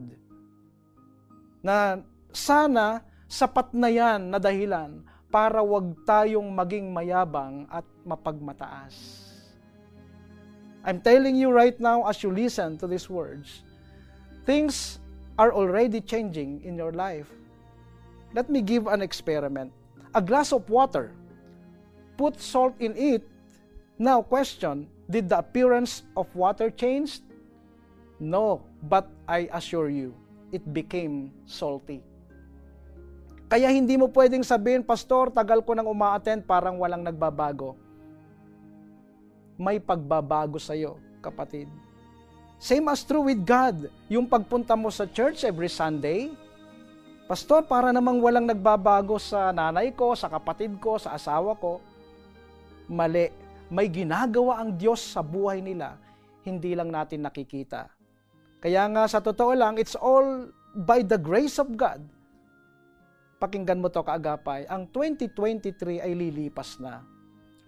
Na sana sapat na yan na dahilan para wag tayong maging mayabang at mapagmataas. I'm telling you right now as you listen to these words, things are already changing in your life. Let me give an experiment. A glass of water, put salt in it. Now question, did the appearance of water change? No, but I assure you, it became salty. Kaya hindi mo pwedeng sabihin, Pastor, tagal ko nang uma-attend, parang walang nagbabago. May pagbabago sa'yo, kapatid. Same as true with God. Yung pagpunta mo sa church every Sunday, Pastor, para namang walang nagbabago sa nanay ko, sa kapatid ko, sa asawa ko. Mali. May ginagawa ang Diyos sa buhay nila. Hindi lang natin nakikita. Kaya nga sa totoo lang, it's all by the grace of God. Pakinggan mo to kaagapay. Ang 2023 ay lilipas na.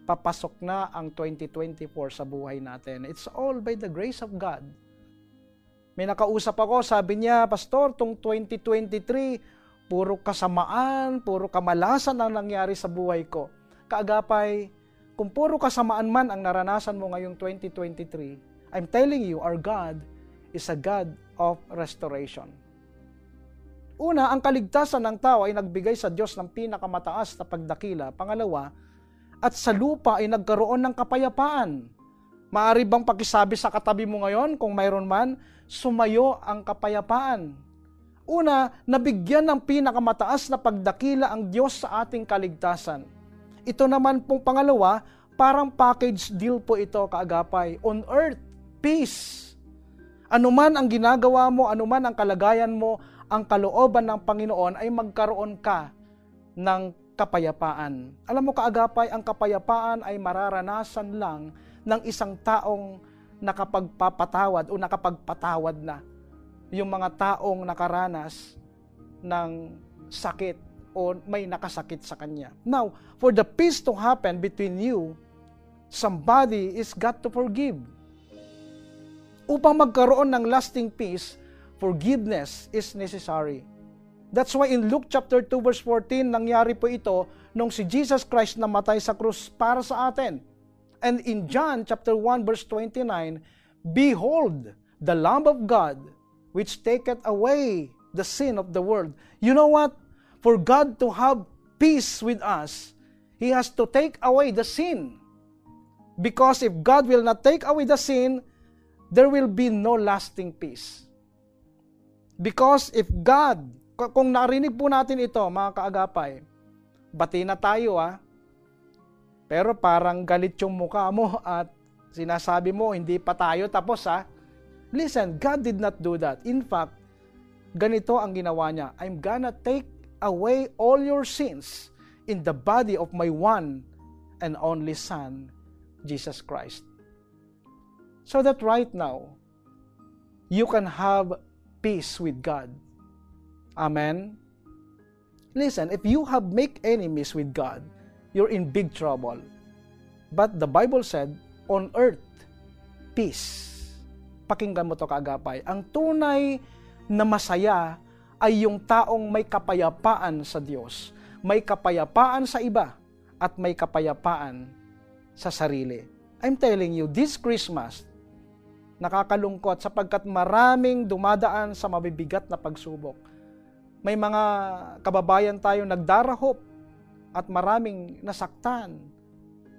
Papasok na ang 2024 sa buhay natin. It's all by the grace of God. May nakausap ako, sabi niya, Pastor, tong 2023, puro kasamaan, puro kamalasan ang nangyari sa buhay ko. Kaagapay, kung puro kasamaan man ang naranasan mo ngayong 2023, I'm telling you, our God is a God of restoration. Una, ang kaligtasan ng tao ay nagbigay sa Diyos ng pinakamataas na pagdakila. Pangalawa, at sa lupa ay nagkaroon ng kapayapaan. Maaari bang pakisabi sa katabi mo ngayon, kung mayroon man, sumayo ang kapayapaan. Una, nabigyan ng pinakamataas na pagdakila ang Diyos sa ating kaligtasan. Ito naman pong pangalawa, parang package deal po ito, kaagapay. On earth, peace. Anuman ang ginagawa mo, anuman ang kalagayan mo, ang kalooban ng Panginoon ay magkaroon ka ng kapayapaan. Alam mo kaagapay, ang kapayapaan ay mararanasan lang ng isang taong nakapagpapatawad o nakapagpatawad na. Yung mga taong nakaranas ng sakit o may nakasakit sa kanya. Now, for the peace to happen between you, somebody is got to forgive. Upang magkaroon ng lasting peace, forgiveness is necessary. That's why in Luke chapter 2 verse 14, nangyari po ito nung si Jesus Christ namatay sa krus para sa atin. And in John chapter 1 verse 29, behold, the Lamb of God, which taketh away the sin of the world. You know what? For God to have peace with us, He has to take away the sin. Because if God will not take away the sin, there will be no lasting peace. Because if God, kung narinig po natin ito, mga kaagapay, bati na tayo pero parang galit yung mukha mo at sinasabi mo, hindi pa tayo tapos Listen, God did not do that. In fact, ganito ang ginawa niya. I'm gonna take away all your sins in the body of my one and only Son, Jesus Christ. So that right now, you can have peace with God. Amen? Listen, if you have make enemies with God, you're in big trouble. But the Bible said, on earth, peace. Pakinggan mo to kaagapay. Ang tunay na masaya ay yung taong may kapayapaan sa Diyos, may kapayapaan sa iba, at may kapayapaan sa sarili. I'm telling you, this Christmas, nakakalungkot sapagkat maraming dumadaan sa mabibigat na pagsubok. May mga kababayan tayo nagdarahop at maraming nasaktan.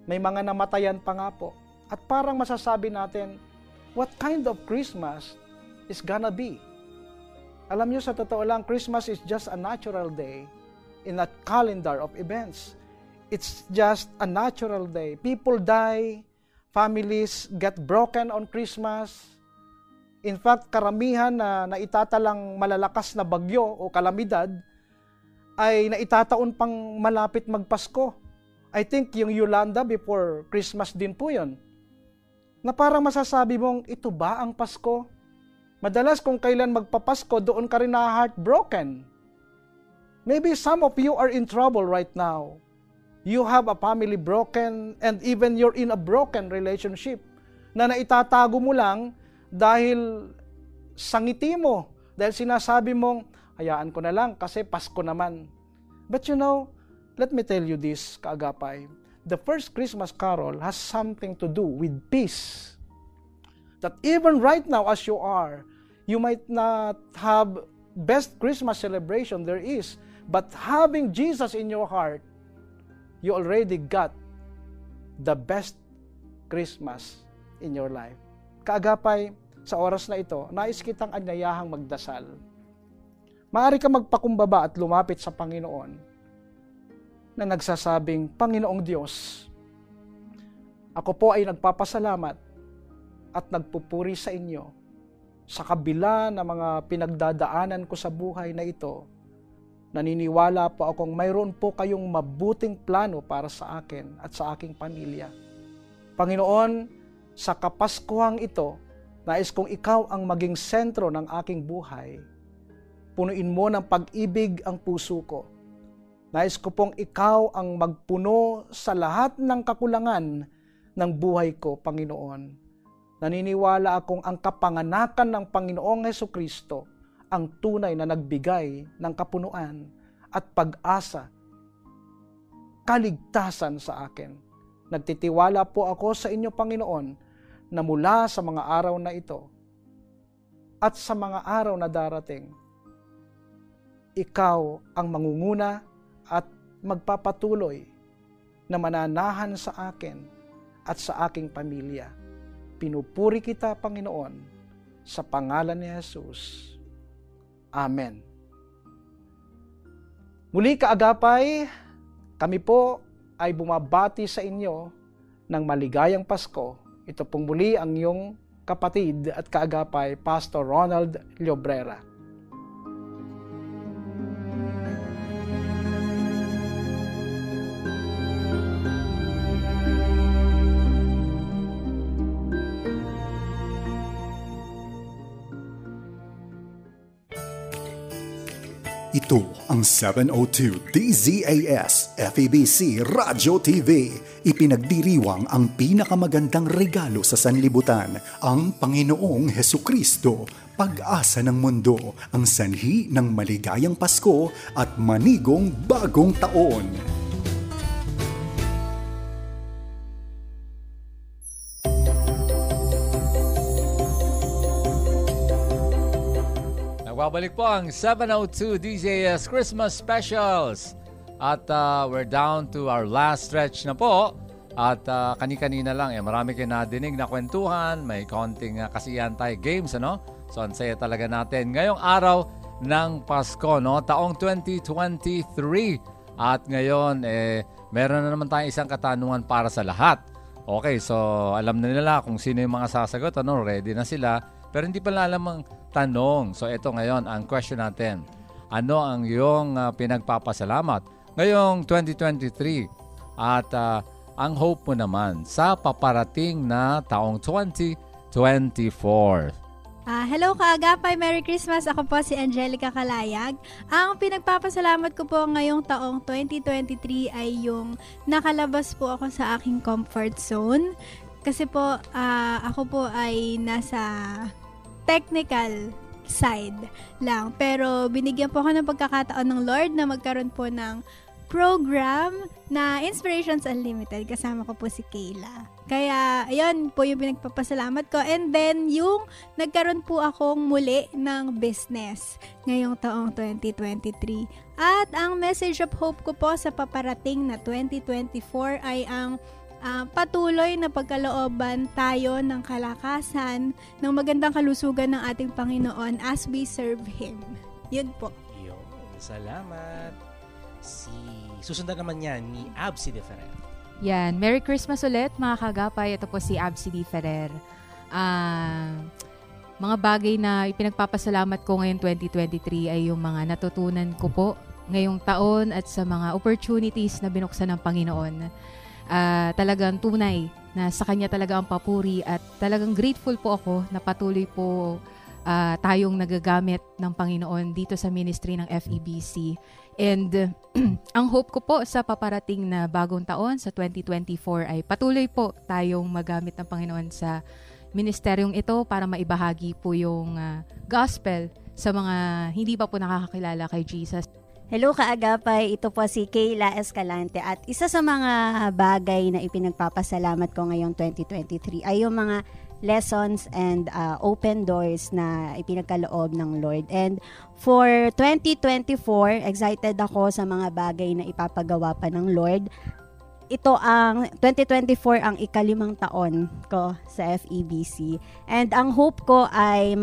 May mga namatayan pa nga po. At parang masasabi natin, what kind of Christmas is gonna be? Alam niyo, sa totoo lang, Christmas is just a natural day in a calendar of events. It's just a natural day. People die, families get broken on Christmas. In fact, karamihan na naitatalang malalakas na bagyo o kalamidad ay naitataon pang malapit magpasko. I think yung Yolanda before Christmas din po yun. Na parang masasabi mong, ito ba ang Pasko? Madalas kung kailan magpapasko, doon ka rin na-heartbroken. Maybe some of you are in trouble right now. You have a family broken and even you're in a broken relationship na naitatago mo lang dahil sa ngiti mo, dahil sinasabi mong, hayaan ko na lang kasi Pasko naman. But you know, let me tell you this, kaagapay. The first Christmas carol has something to do with peace. That even right now as you are, you might not have best Christmas celebration there is, but having Jesus in your heart, you already got the best Christmas in your life. Kaagapay, sa oras na ito, nais kitang anyayahang magdasal. Maaari ka magpakumbaba at lumapit sa Panginoon na nagsasabing, Panginoong Diyos, ako po ay nagpapasalamat at nagpupuri sa inyo sa kabila ng mga pinagdadaanan ko sa buhay na ito. Naniniwala po akong mayroon po kayong mabuting plano para sa akin at sa aking pamilya. Panginoon, sa Kapaskuhang ito, nais kong ikaw ang maging sentro ng aking buhay. Punuin mo ng pag-ibig ang puso ko. Nais ko pong ikaw ang magpuno sa lahat ng kakulangan ng buhay ko, Panginoon. Naniniwala akong ang kapanganakan ng Panginoong Hesukristo ang tunay na nagbigay ng kapunuan at pag-asa, kaligtasan sa akin. Nagtitiwala po ako sa inyo, Panginoon, na mula sa mga araw na ito at sa mga araw na darating, ikaw ang mangunguna at magpapatuloy na mananahan sa akin at sa aking pamilya. Pinupuri kita, Panginoon, sa pangalan ni Jesus. Amen. Muli kaagapay, kami po ay bumabati sa inyo ng maligayang Pasko. Ito pong muli ang iyong kapatid at kaagapay, Pastor Ronald Llobrera. Ito ang 702 DZAS FEBC Radio TV. Ipinagdiriwang ang pinakamagandang regalo sa sanlibutan, ang Panginoong Hesukristo, pag-asa ng mundo, ang sanhi ng maligayang Pasko at manigong bagong taon. Nagbabalik po ang 702 DZAS Christmas Specials. At we're down to our last stretch na po. At kani-kanina lang, marami kayo nadinig na kwentuhan. May konting kasiyahan tayo games, ano? So, ang saya talaga natin. Ngayong araw ng Pasko, no? Taong 2023. At ngayon, meron na naman tayong isang katanungan para sa lahat. Okay, so alam na nila kung sino yung mga sasagot, ano? Ready na sila. Pero hindi pala alam ang tanong. So ito ngayon ang question natin. Ano ang iyong pinagpapasalamat ngayong 2023? At ang hope mo naman sa paparating na taong 2024. Hello kaagapay, Merry Christmas! Ako po si Angelica Kalayag. Ang pinagpapasalamat ko po ngayong taong 2023 ay yung nakalabas po ako sa aking comfort zone. Kasi po, ako po ay nasa technical side lang. Pero binigyan po ako ng pagkakataon ng Lord na magkaroon po ng program na Inspirations Unlimited. Kasama ko po si Kayla. Kaya, ayun po yung pinagpapasalamat ko. And then, yung nagkaroon po akong muli ng business ngayong taong 2023. At ang message of hope ko po sa paparating na 2024 ay ang patuloy na pagkalooban tayo ng kalakasan, ng magandang kalusugan ng ating Panginoon as we serve Him. Yun po. Yun. Salamat. Susundan naman yan ni Absi de Ferrer. Yan. Merry Christmas ulit mga kagapay. Ito po si Absi de Ferrer. Mga bagay na ipinagpapasalamat ko ngayon 2023 ay yung mga natutunan ko po ngayong taon at sa mga opportunities na binuksan ng Panginoon. Talagang tunay na sa Kanya talaga ang papuri at talagang grateful po ako na patuloy po tayong nagagamit ng Panginoon dito sa ministry ng FEBC. And ang hope ko po sa paparating na bagong taon sa 2024 ay patuloy po tayong magamit ng Panginoon sa ministeryong ito para maibahagi po yung gospel sa mga hindi pa po nakakakilala kay Jesus. Hello kaagapay, ito po si Kayla Escalante at isa sa mga bagay na ipinagpapasalamat ko ngayong 2023 ay yung mga lessons and open doors na ipinagkaloob ng Lord. And for 2024, excited ako sa mga bagay na ipapagawa pa ng Lord. Ito ang 2024 ang ika-5 taon ko sa FEBC. And ang hope ko ay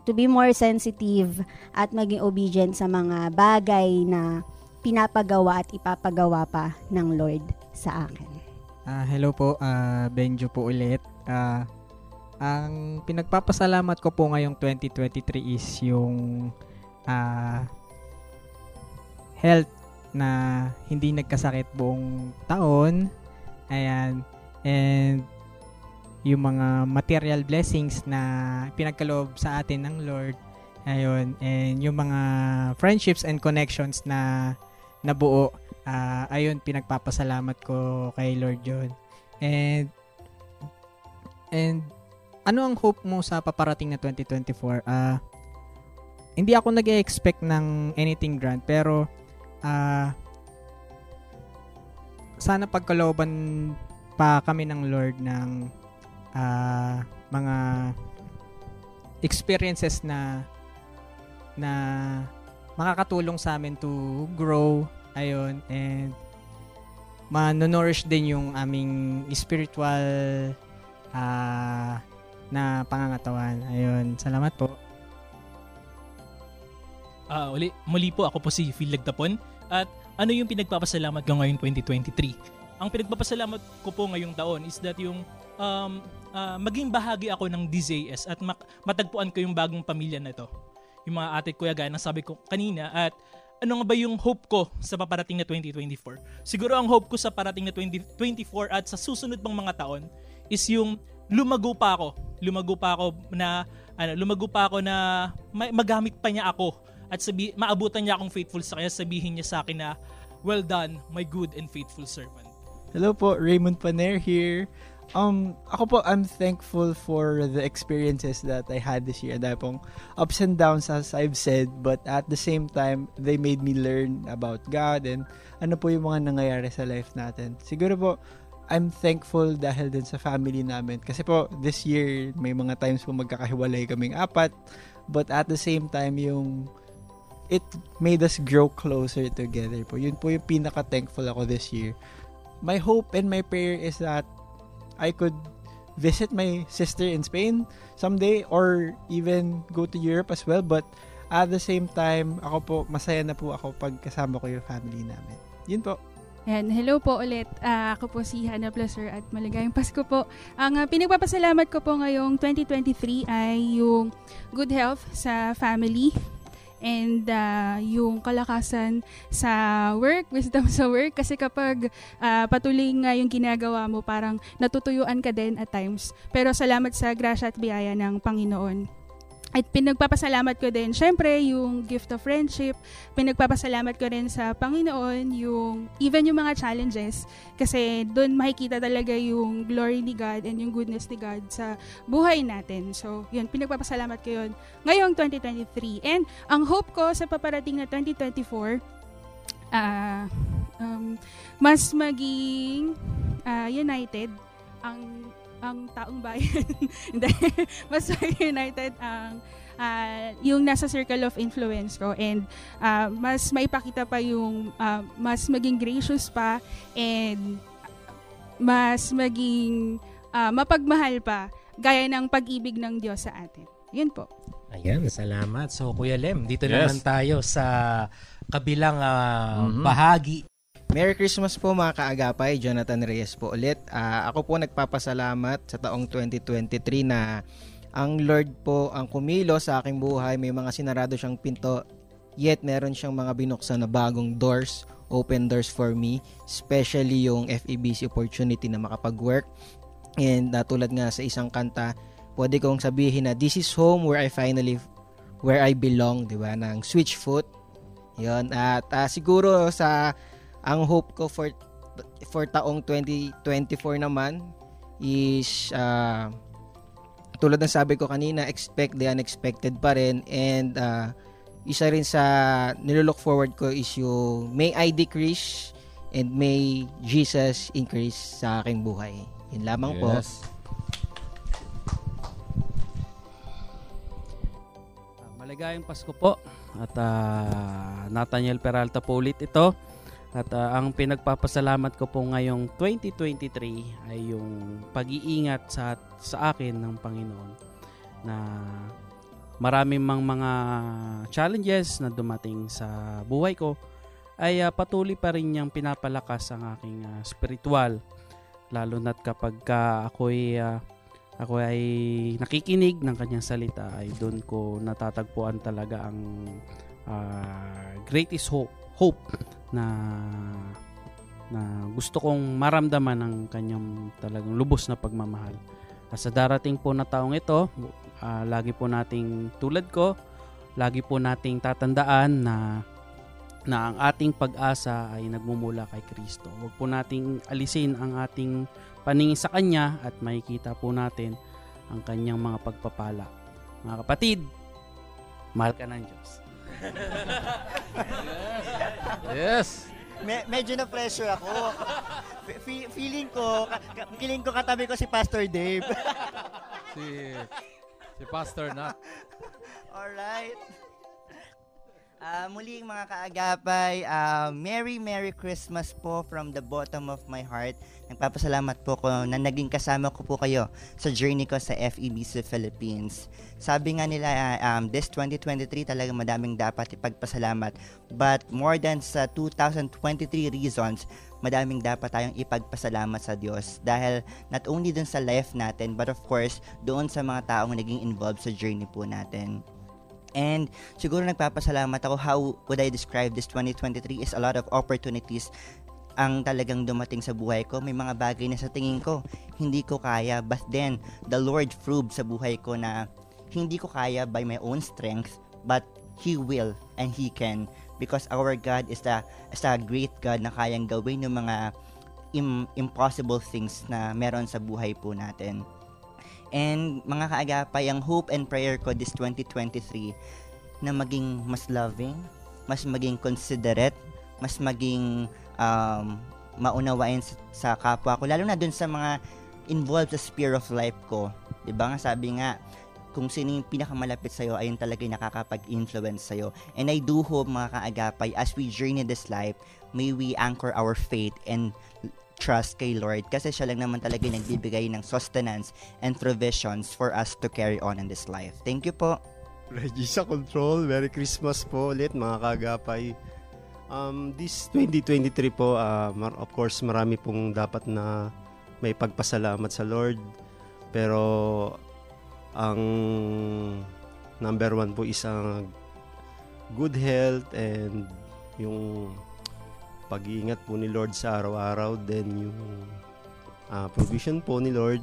to be more sensitive at maging obedient sa mga bagay na pinapagawa at ipapagawa pa ng Lord sa akin. Hello po, Benjo po ulit. Ang pinagpapasalamat ko po ngayong 2023 is yung health na hindi nagkasakit buong taon. Ayan. And yung mga material blessings na pinagkaloob sa atin ng Lord. Ayun. And yung mga friendships and connections na nabuo. Ayun, pinagpapasalamat ko kay Lord John. And ano ang hope mo sa paparating na 2024? Hindi ako nag-expect ng anything grand, pero sana pagkalooban pa kami ng Lord ng mga experiences na makakatulong sa amin to grow, ayun, and ma-nourish din yung aming spiritual na pangangatawan. Ayun, salamat po. Muli po ako po si Phil Lagtapon. At ano yung pinagpapasalamat ko ngayong 2023? Ang pinagpapasalamat ko po ngayong taon is that yung maging bahagi ako ng DZAS at matagpuan ko yung bagong pamilya na ito. Yung mga ate kuya gaya ng sabi ko kanina. At ano nga ba yung hope ko sa paparating na 2024? Siguro ang hope ko sa parating na 2024 at sa susunod pang mga taon is yung lumago pa ako na magamit pa niya ako at maabutan niya akong faithful sa kanya, sabihin niya sa akin na, well done, my good and faithful servant. Hello po, Raymond Paner here. Ako po, I'm thankful for the experiences that I had this year. Dahil pong ups and downs, as I've said, but at the same time, they made me learn about God and ano po yung mga nangyayari sa life natin. Siguro po, I'm thankful dahil din sa family namin. Kasi po, this year, may mga times po magkakahiwalay kaming 4, but at the same time, it made us grow closer together po. Yun po yung pinaka-thankful ako this year. My hope and my prayer is that I could visit my sister in Spain someday or even go to Europe as well. But at the same time, ako po, masaya na po ako pag kasama ko yung family namin. Yun po. And hello po ulit. Ako po si Hannah Placer at maligayang Pasko po. Ang pinagpapasalamat ko po ngayong 2023 ay yung good health sa family and yung kalakasan sa work, wisdom sa work. Kasi kapag patuloy nga yung ginagawa mo, parang natutuyuan ka din at times. Pero salamat sa grasya at biyaya ng Panginoon. At pinagpapasalamat ko din, syempre, yung gift of friendship. Pinagpapasalamat ko rin sa Panginoon, even yung mga challenges. Kasi doon makikita talaga yung glory ni God and yung goodness ni God sa buhay natin. So, yun, pinagpapasalamat ko yun ngayong 2023. And ang hope ko sa paparating na 2024, mas maging united ang taong bayan. Mas united ang yung nasa circle of influence ko and mas maipakita pa yung mas maging gracious pa and mas maging mapagmahal pa gaya ng pag-ibig ng Diyos sa atin. Yun po. Ayan, salamat. So Kuya Lem, dito naman tayo sa kabilang bahagi. Merry Christmas po mga kaagapay, Jonathan Reyes po ulit. Ako po nagpapasalamat sa taong 2023 na ang Lord po ang kumilo sa aking buhay. May mga sinarado siyang pinto, yet meron siyang mga binuksan na bagong doors, open doors for me. Especially yung FEBC opportunity na makapag-work. And tulad nga sa isang kanta, pwede kong sabihin na this is home where I belong, di ba? Ng Switchfoot. Yun. At siguro ang hope ko for taong 2024 naman is tulad ng sabi ko kanina, expect the unexpected pa rin, and isa rin sa nilook forward ko is yung may I decrease and may Jesus increase sa aking buhay. Yun lamang po. Maligayang Pasko po at Nathaniel Peralta po ulit ito. At ang pinagpapasalamat ko po ngayong 2023 ay yung pag-iingat sa akin ng Panginoon na marami mang mga challenges na dumating sa buhay ko ay patuloy pa rin niyang pinapalakas ang aking spiritual, lalo na't kapag ako ay nakikinig ng kanyang salita ay doon ko natatagpuan talaga ang greatest hope na gusto kong maramdaman ng kanyang talagang lubos na pagmamahal. Sa darating po na taong ito, lagi po nating tulad ko, lagi po nating tatandaan na ang ating pag-asa ay nagmumula kay Kristo. Huwag po nating alisin ang ating paningin sa Kanya at makikita po natin ang Kanyang mga pagpapala. Mga kapatid, mahal ka ng Diyos. Yes. Medyo na pressure ako. Feeling ko katabi ko si Pastor Dave. si Pastor na. Alright. Muli mga kaagapay, Merry Christmas po from the bottom of my heart. Nagpapasalamat po ko na naging kasama ko po kayo sa journey ko sa FEBC Philippines. Sabi nga nila, this 2023 talaga madaming dapat ipagpasalamat. But more than sa 2023 reasons, madaming dapat tayong ipagpasalamat sa Diyos. Dahil not only dun sa life natin, but of course, doon sa mga taong naging involved sa journey po natin. And siguro nagpapasalamat ako. How would I describe this 2023 is a lot of opportunities ang talagang dumating sa buhay ko. May mga bagay na sa tingin ko hindi ko kaya, but then the Lord proved sa buhay ko na hindi ko kaya by my own strength, but He will and He can, because our God is a great God na kayang gawin yung mga impossible things na meron sa buhay po natin. And mga kaagapay, ang hope and prayer ko this 2023 na maging mas loving, mas maging considerate, mas maging maunawain sa kapwa ko, lalo na dun sa mga involved sa sphere of life ko. Diba nga, sabi nga, kung sino yung pinakamalapit sa'yo, ayun talaga yung nakakapag-influence sa'yo. And I do hope, mga kaagapay, as we journey this life, may we anchor our faith and trust kay Lord, kasi siya lang naman talaga yung nagbibigay ng sustenance and provisions for us to carry on in this life. Thank you po. Reggie sa control. Merry Christmas po ulit, mga kaagapay. This 2023 po, of course, marami pong dapat na may pagpasalamat sa Lord. Pero ang number one po is ang good health and yung pag-iingat po ni Lord sa araw-araw, then yung provision po ni Lord.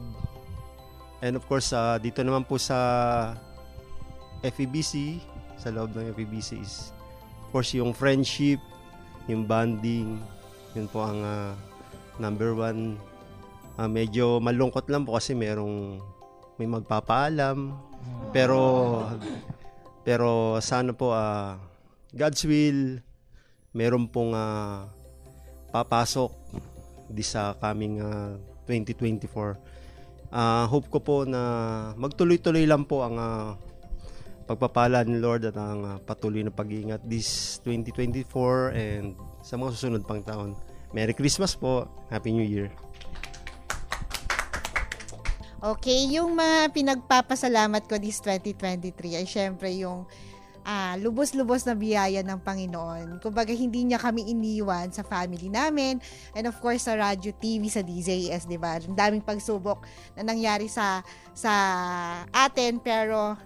And of course, dito naman po sa FEBC, sa loob ng FEBC is of course yung friendship, yung bonding, yun po ang number one. Medyo malungkot lang po kasi may magpapaalam, pero sana po God's will, meron pong papasok di sa coming 2024. Hope ko po na magtuloy-tuloy lang po ang pagpapala ni Lord at ang patuloy na pag-iingat this 2024 and sa mga susunod pang taon. Merry Christmas po. Happy New Year. Okay, yung mga pinagpapasalamat ko this 2023 ay syempre yung lubos-lubos na biyaya ng Panginoon. Kumbaga, hindi niya kami iniwan sa family namin. And of course, sa radyo, TV, sa DZS, di ba? Ang daming pagsubok na nangyari sa atin, pero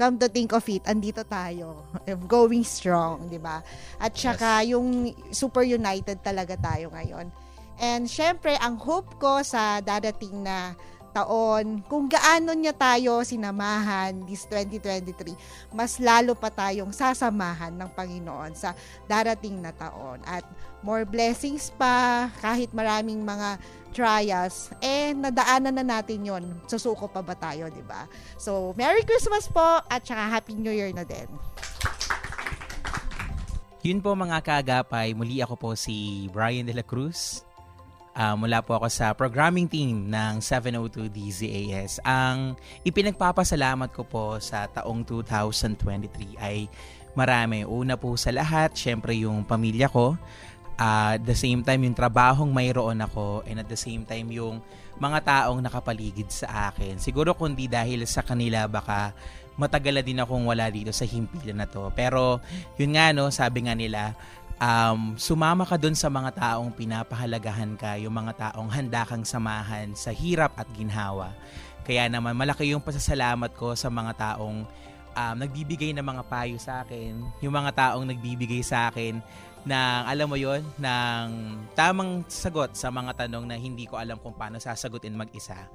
come to think of it, andito tayo. Going strong, di ba? At saka, yung super united talaga tayo ngayon. And syempre, ang hope ko sa dadating na taon, kung gaano niya tayo sinamahan this 2023, mas lalo pa tayong sasamahan ng Panginoon sa darating na taon. At more blessings pa, kahit maraming mga trials, nadaanan na natin yon. Susuko pa ba tayo, di ba? So, Merry Christmas po at saka Happy New Year na din. Yun po mga kaagapay, muli ako po si Brian De La Cruz. Mula po ako sa programming team ng 702 DZAS. Ang ipinagpapasalamat ko po sa taong 2023 ay marami. Una po sa lahat, syempre yung pamilya ko. At the same time, yung trabahong mayroon ako. And at the same time, yung mga taong nakapaligid sa akin. Siguro kundi dahil sa kanila, baka matagal na din akong wala dito sa himpilan na to. Pero yun nga, no, sabi nga nila, sumama ka dun sa mga taong pinapahalagahan ka, yung mga taong handa kang samahan sa hirap at ginhawa. Kaya naman malaki yung pasasalamat ko sa mga taong nagbibigay ng mga payo sa akin, yung mga taong nagbibigay sa akin ng, alam mo yon, ng tamang sagot sa mga tanong na hindi ko alam kung paano sasagutin mag-isa.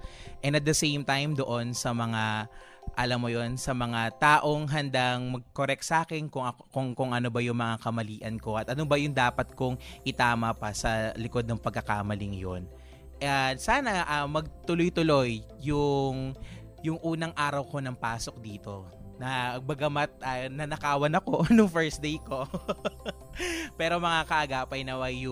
And at the same time, doon sa mga, alam mo yon, sa mga taong handang mag-correct sa akin kung ano ba yung mga kamalian ko at ano ba yung dapat kong itama pa sa likod ng pagkakamaling yon. Sana magtuloy-tuloy yung unang araw ko ng pasok dito. Na bagamat nanakawan ako nung first day ko. Pero mga kaagapay, naway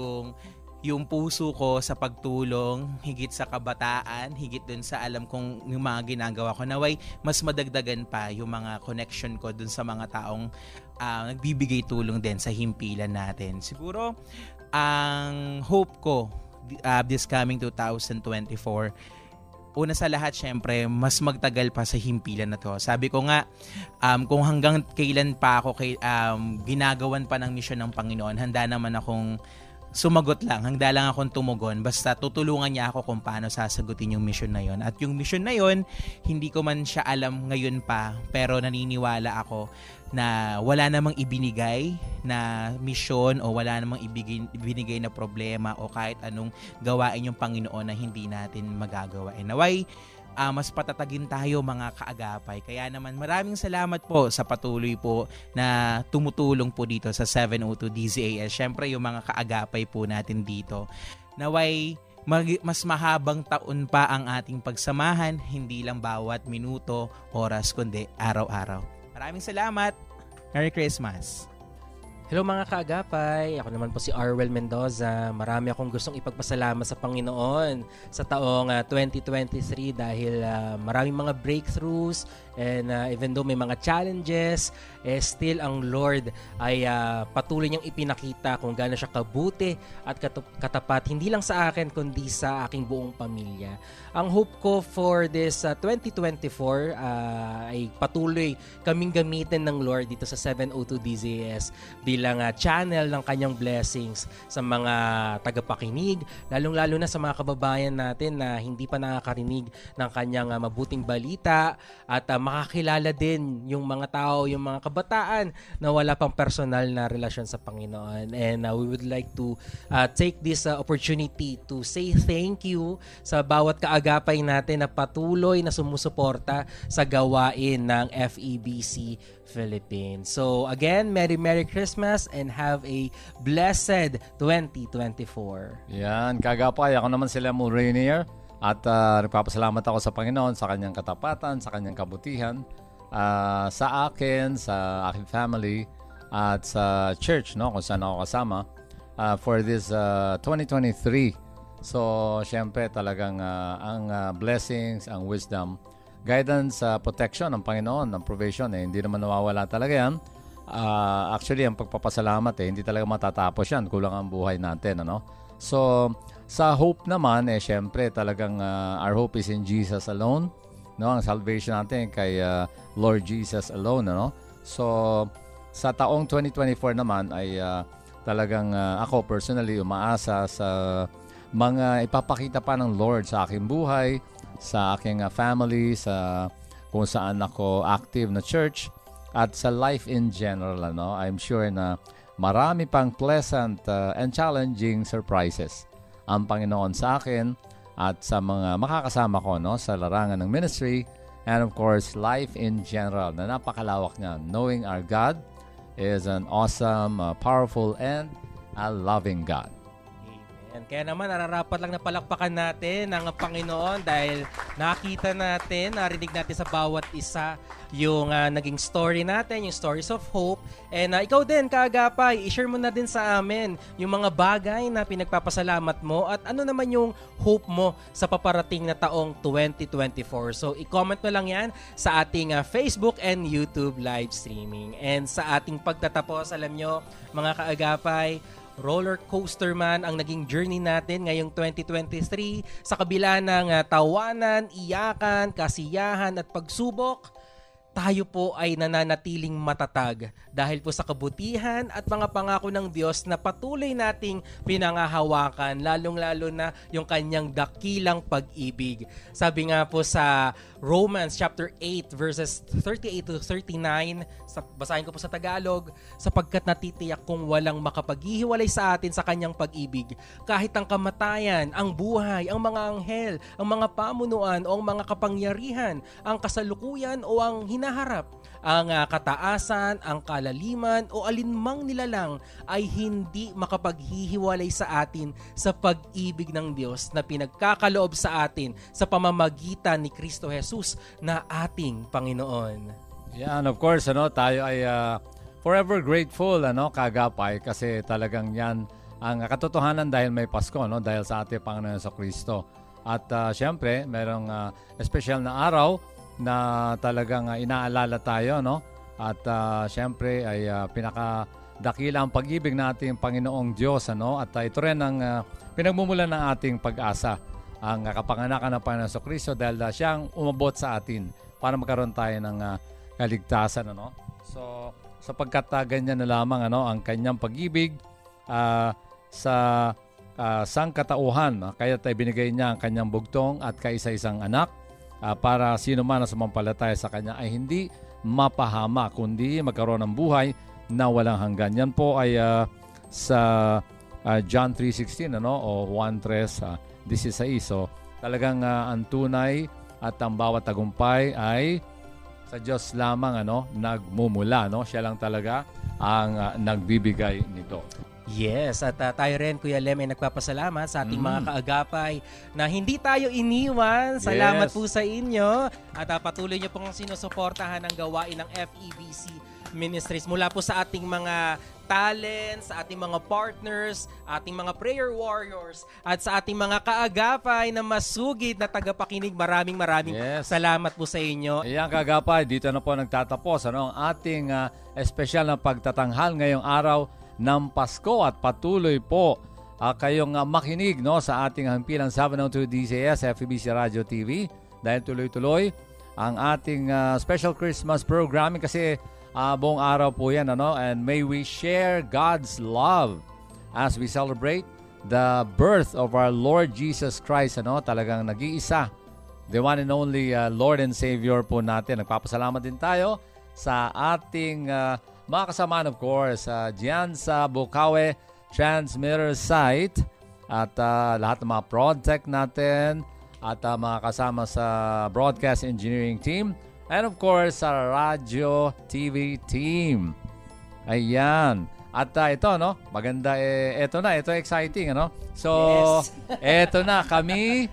yung puso ko sa pagtulong, higit sa kabataan, higit dun sa alam kong yung mga ginagawa ko, naway mas madagdagan pa yung mga connection ko dun sa mga taong nagbibigay tulong din sa himpilan natin. Siguro, ang hope ko this coming 2024, una sa lahat, syempre, mas magtagal pa sa himpilan na to. Sabi ko nga, kung hanggang kailan pa ako ginagawan pa ng misyon ng Panginoon, handa naman akong sumagot lang, handa lang akong tumugon, basta tutulungan niya ako kung paano sasagutin yung mission na yon. At yung mission na yon, hindi ko man siya alam ngayon pa, pero naniniwala ako na wala namang ibinigay na mission o wala namang ibinigay na problema o kahit anong gawain yung Panginoon na hindi natin magagawa. And naway, mas patatagin tayo mga kaagapay. Kaya naman maraming salamat po sa patuloy po na tumutulong po dito sa 702 DZAS. Syempre yung mga kaagapay po natin dito. Naway mas mahabang taon pa ang ating pagsamahan, hindi lang bawat minuto, oras, kundi araw-araw. Maraming salamat. Merry Christmas. Hello mga kaagapay, ako naman po si Arwel Mendoza. Marami akong gustong ipagpasalamat sa Panginoon sa taong 2023 dahil maraming mga breakthroughs and even though may mga challenges, still ang Lord ay patuloy niyang ipinakita kung gaano siya kabuti at katapat, hindi lang sa akin kundi sa aking buong pamilya. Ang hope ko for this 2024 ay patuloy kaming gamitin ng Lord dito sa 702 DZAS bilang channel ng kanyang blessings sa mga tagapakinig, lalong-lalo na sa mga kababayan natin na hindi pa nakakarinig ng kanyang mabuting balita at makakilala din yung mga tao, yung mga kabataan na wala pang personal na relasyon sa Panginoon. And we would like to take this opportunity to say thank you sa bawat kaagapay natin na patuloy na sumusuporta sa gawain ng FEBC Philippines. So again, Merry Christmas and have a blessed 2024. Yan, kaagapay. Ako naman si Lemuel Rainier. At nagpapasalamat ako sa Panginoon sa kanyang katapatan, sa kanyang kabutihan, sa akin, sa aking family, at sa church, no, kung saan ako kasama, for this 2023. So, syempre talagang ang blessings, ang wisdom, guidance, protection ng Panginoon, ng provision, hindi naman nawawala talaga yan. Actually, ang pagpapasalamat, hindi talaga matatapos yan. Kulang ang buhay natin, ano? So, sa hope naman, syempre talagang our hope is in Jesus alone. No? Ang salvation natin kay Lord Jesus alone. No? So, sa taong 2024 naman ay talagang ako personally umaasa sa mga ipapakita pa ng Lord sa aking buhay, sa aking family, sa kung saan ako active na church, at sa life in general. Ano? I'm sure na marami pang pleasant and challenging surprises ang Panginoon sa akin at sa mga makakasama ko, no, sa larangan ng ministry, and of course life in general na napakalawak niya, knowing our God is an awesome, powerful, and a loving God. Amen. Kaya naman nararapat lang na palakpakan natin ang Panginoon dahil nakita natin, narinig natin sa bawat isa yung naging story natin, yung stories of hope. And ikaw din, kaagapay, i-share mo na din sa amin yung mga bagay na pinagpapasalamat mo at ano naman yung hope mo sa paparating na taong 2024. So, i-comment mo lang yan sa ating Facebook and YouTube live streaming. And sa ating pagtatapos, alam nyo, mga kaagapay, roller coaster man ang naging journey natin ngayong 2023 sa kabila ng tawanan, iyakan, kasiyahan at pagsubok. Tayo po ay nananatiling matatag dahil po sa kabutihan at mga pangako ng Diyos na patuloy nating pinangahawakan, lalong-lalo na yung kanyang dakilang pag-ibig. Sabi nga po sa Romans chapter 8 verses 38 to 39, basahin ko po sa Tagalog, sapagkat natitiyak kung walang makapaghihiwalay sa atin sa kanyang pag-ibig, kahit ang kamatayan, ang buhay, ang mga anghel, ang mga pamunuan o ang mga kapangyarihan, ang kasalukuyan o ang hinaharap, ang kataasan, ang kalaliman o alinmang nilalang ay hindi makapaghihiwalay sa atin sa pag-ibig ng Diyos na pinagkakaloob sa atin sa pamamagitan ni Kristo Jesus na ating Panginoon. Yeah, and of course, tayo ay forever grateful, kaagapay, kasi talagang yan ang katotohanan dahil may Pasko, dahil sa ating Panginoon sa Kristo. At syempre, merong special na araw na talagang inaalala tayo, At syempre ay pinakadakila ang pag-ibig nating Panginoong Diyos, At ito rin ang pinagmumulan ng ating pag-asa, ang kapanganakan ng Panginoon sa Kristo dahil siyang umabot sa atin para magkaroon tayo ng kaligtasan, So, sapagkat ganyan na lamang, ang kanyang pag-ibig sa sangkatauhan, kaya tayo binigay niya ang kanyang bugtong at kaisa-isang anak para sino man na sumampalataya sa kanya ay hindi mapahama, kundi magkaroon ng buhay na walang hanggan. Yan po ay sa John 3:16, o Juan 3:16. So, talagang ang tunay at ang bawat tagumpay ay sa Diyos lamang nagmumula. Siya lang talaga ang nagbibigay nito. Yes, at tayo rin, Kuya Lem, ay nagpapasalamat sa ating mga kaagapay na hindi tayo iniwan. Salamat po sa inyo. At patuloy nyo pong sinusuportahan ang gawain ng FEBC Ministries mula po sa ating mga talents, sa ating mga partners, ating mga prayer warriors, at sa ating mga kaagapay na masugid na tagapakinig. Maraming salamat po sa inyo. Ayan, kaagapay, dito na po nagtatapos ang ating espesyal na pagtatanghal ngayong araw ng Pasko, at patuloy po kayong makinig sa ating himpilang 702 DZS FEBC Radio TV dahil tuloy-tuloy ang ating special Christmas programming kasi buong araw po yan, and may we share God's love as we celebrate the birth of our Lord Jesus Christ, talagang nag-iisa, the one and only Lord and Savior po natin. Nagpapasalamat din tayo sa ating mga kasamaan, of course, diyan sa Bukawe Transmitter Site at lahat ng mga project natin at mga kasama sa broadcast engineering team. And of course, sa radio, TV team. Ayan. At ito, maganda, ito exciting, So, ito na, kami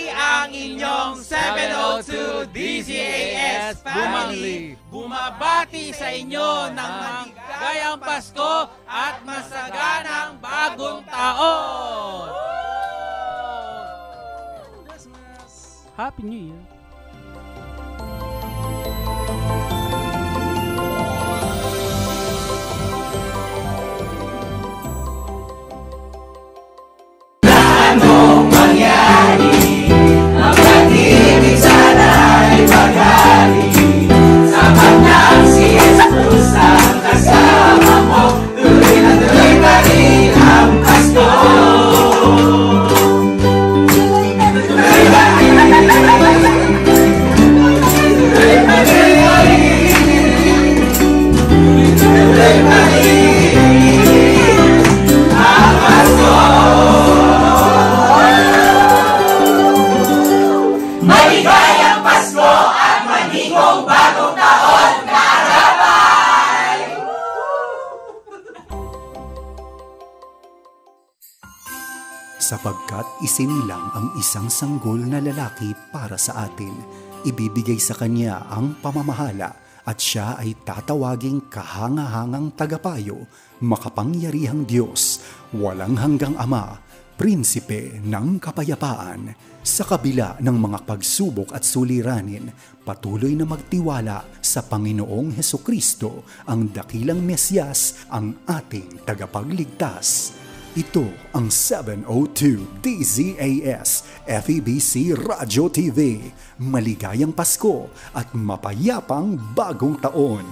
ang inyong 702 DZAS Family. Bumabati sa inyo ng maligayang Pasko at masaganang bagong taon. Happy New Year. Anong mangyari, ang pag-ibig sana'y maghari. Sapat lang si Jesus ang kasama mo, tuloy na tuloy pa rin ang Pasko. Tuloy pa rin, tuloy pa rin ang Pasko. Maligayang Pasko at manigong bagong taon, kaagapay! Sapagkat isinilang ang isang sanggol na lalaki para sa atin, ibibigay sa kanya ang pamamahala at siya ay tatawaging kahangahangang tagapayo, makapangyarihang Diyos, walang hanggang Ama, Prinsipe ng Kapayapaan. Sa kabila ng mga pagsubok at suliranin, patuloy na magtiwala sa Panginoong Hesukristo, ang dakilang Mesyas, ang ating tagapagligtas. Ito ang 702 DZAS FEBC Radio TV. Maligayang Pasko at mapayapang bagong taon.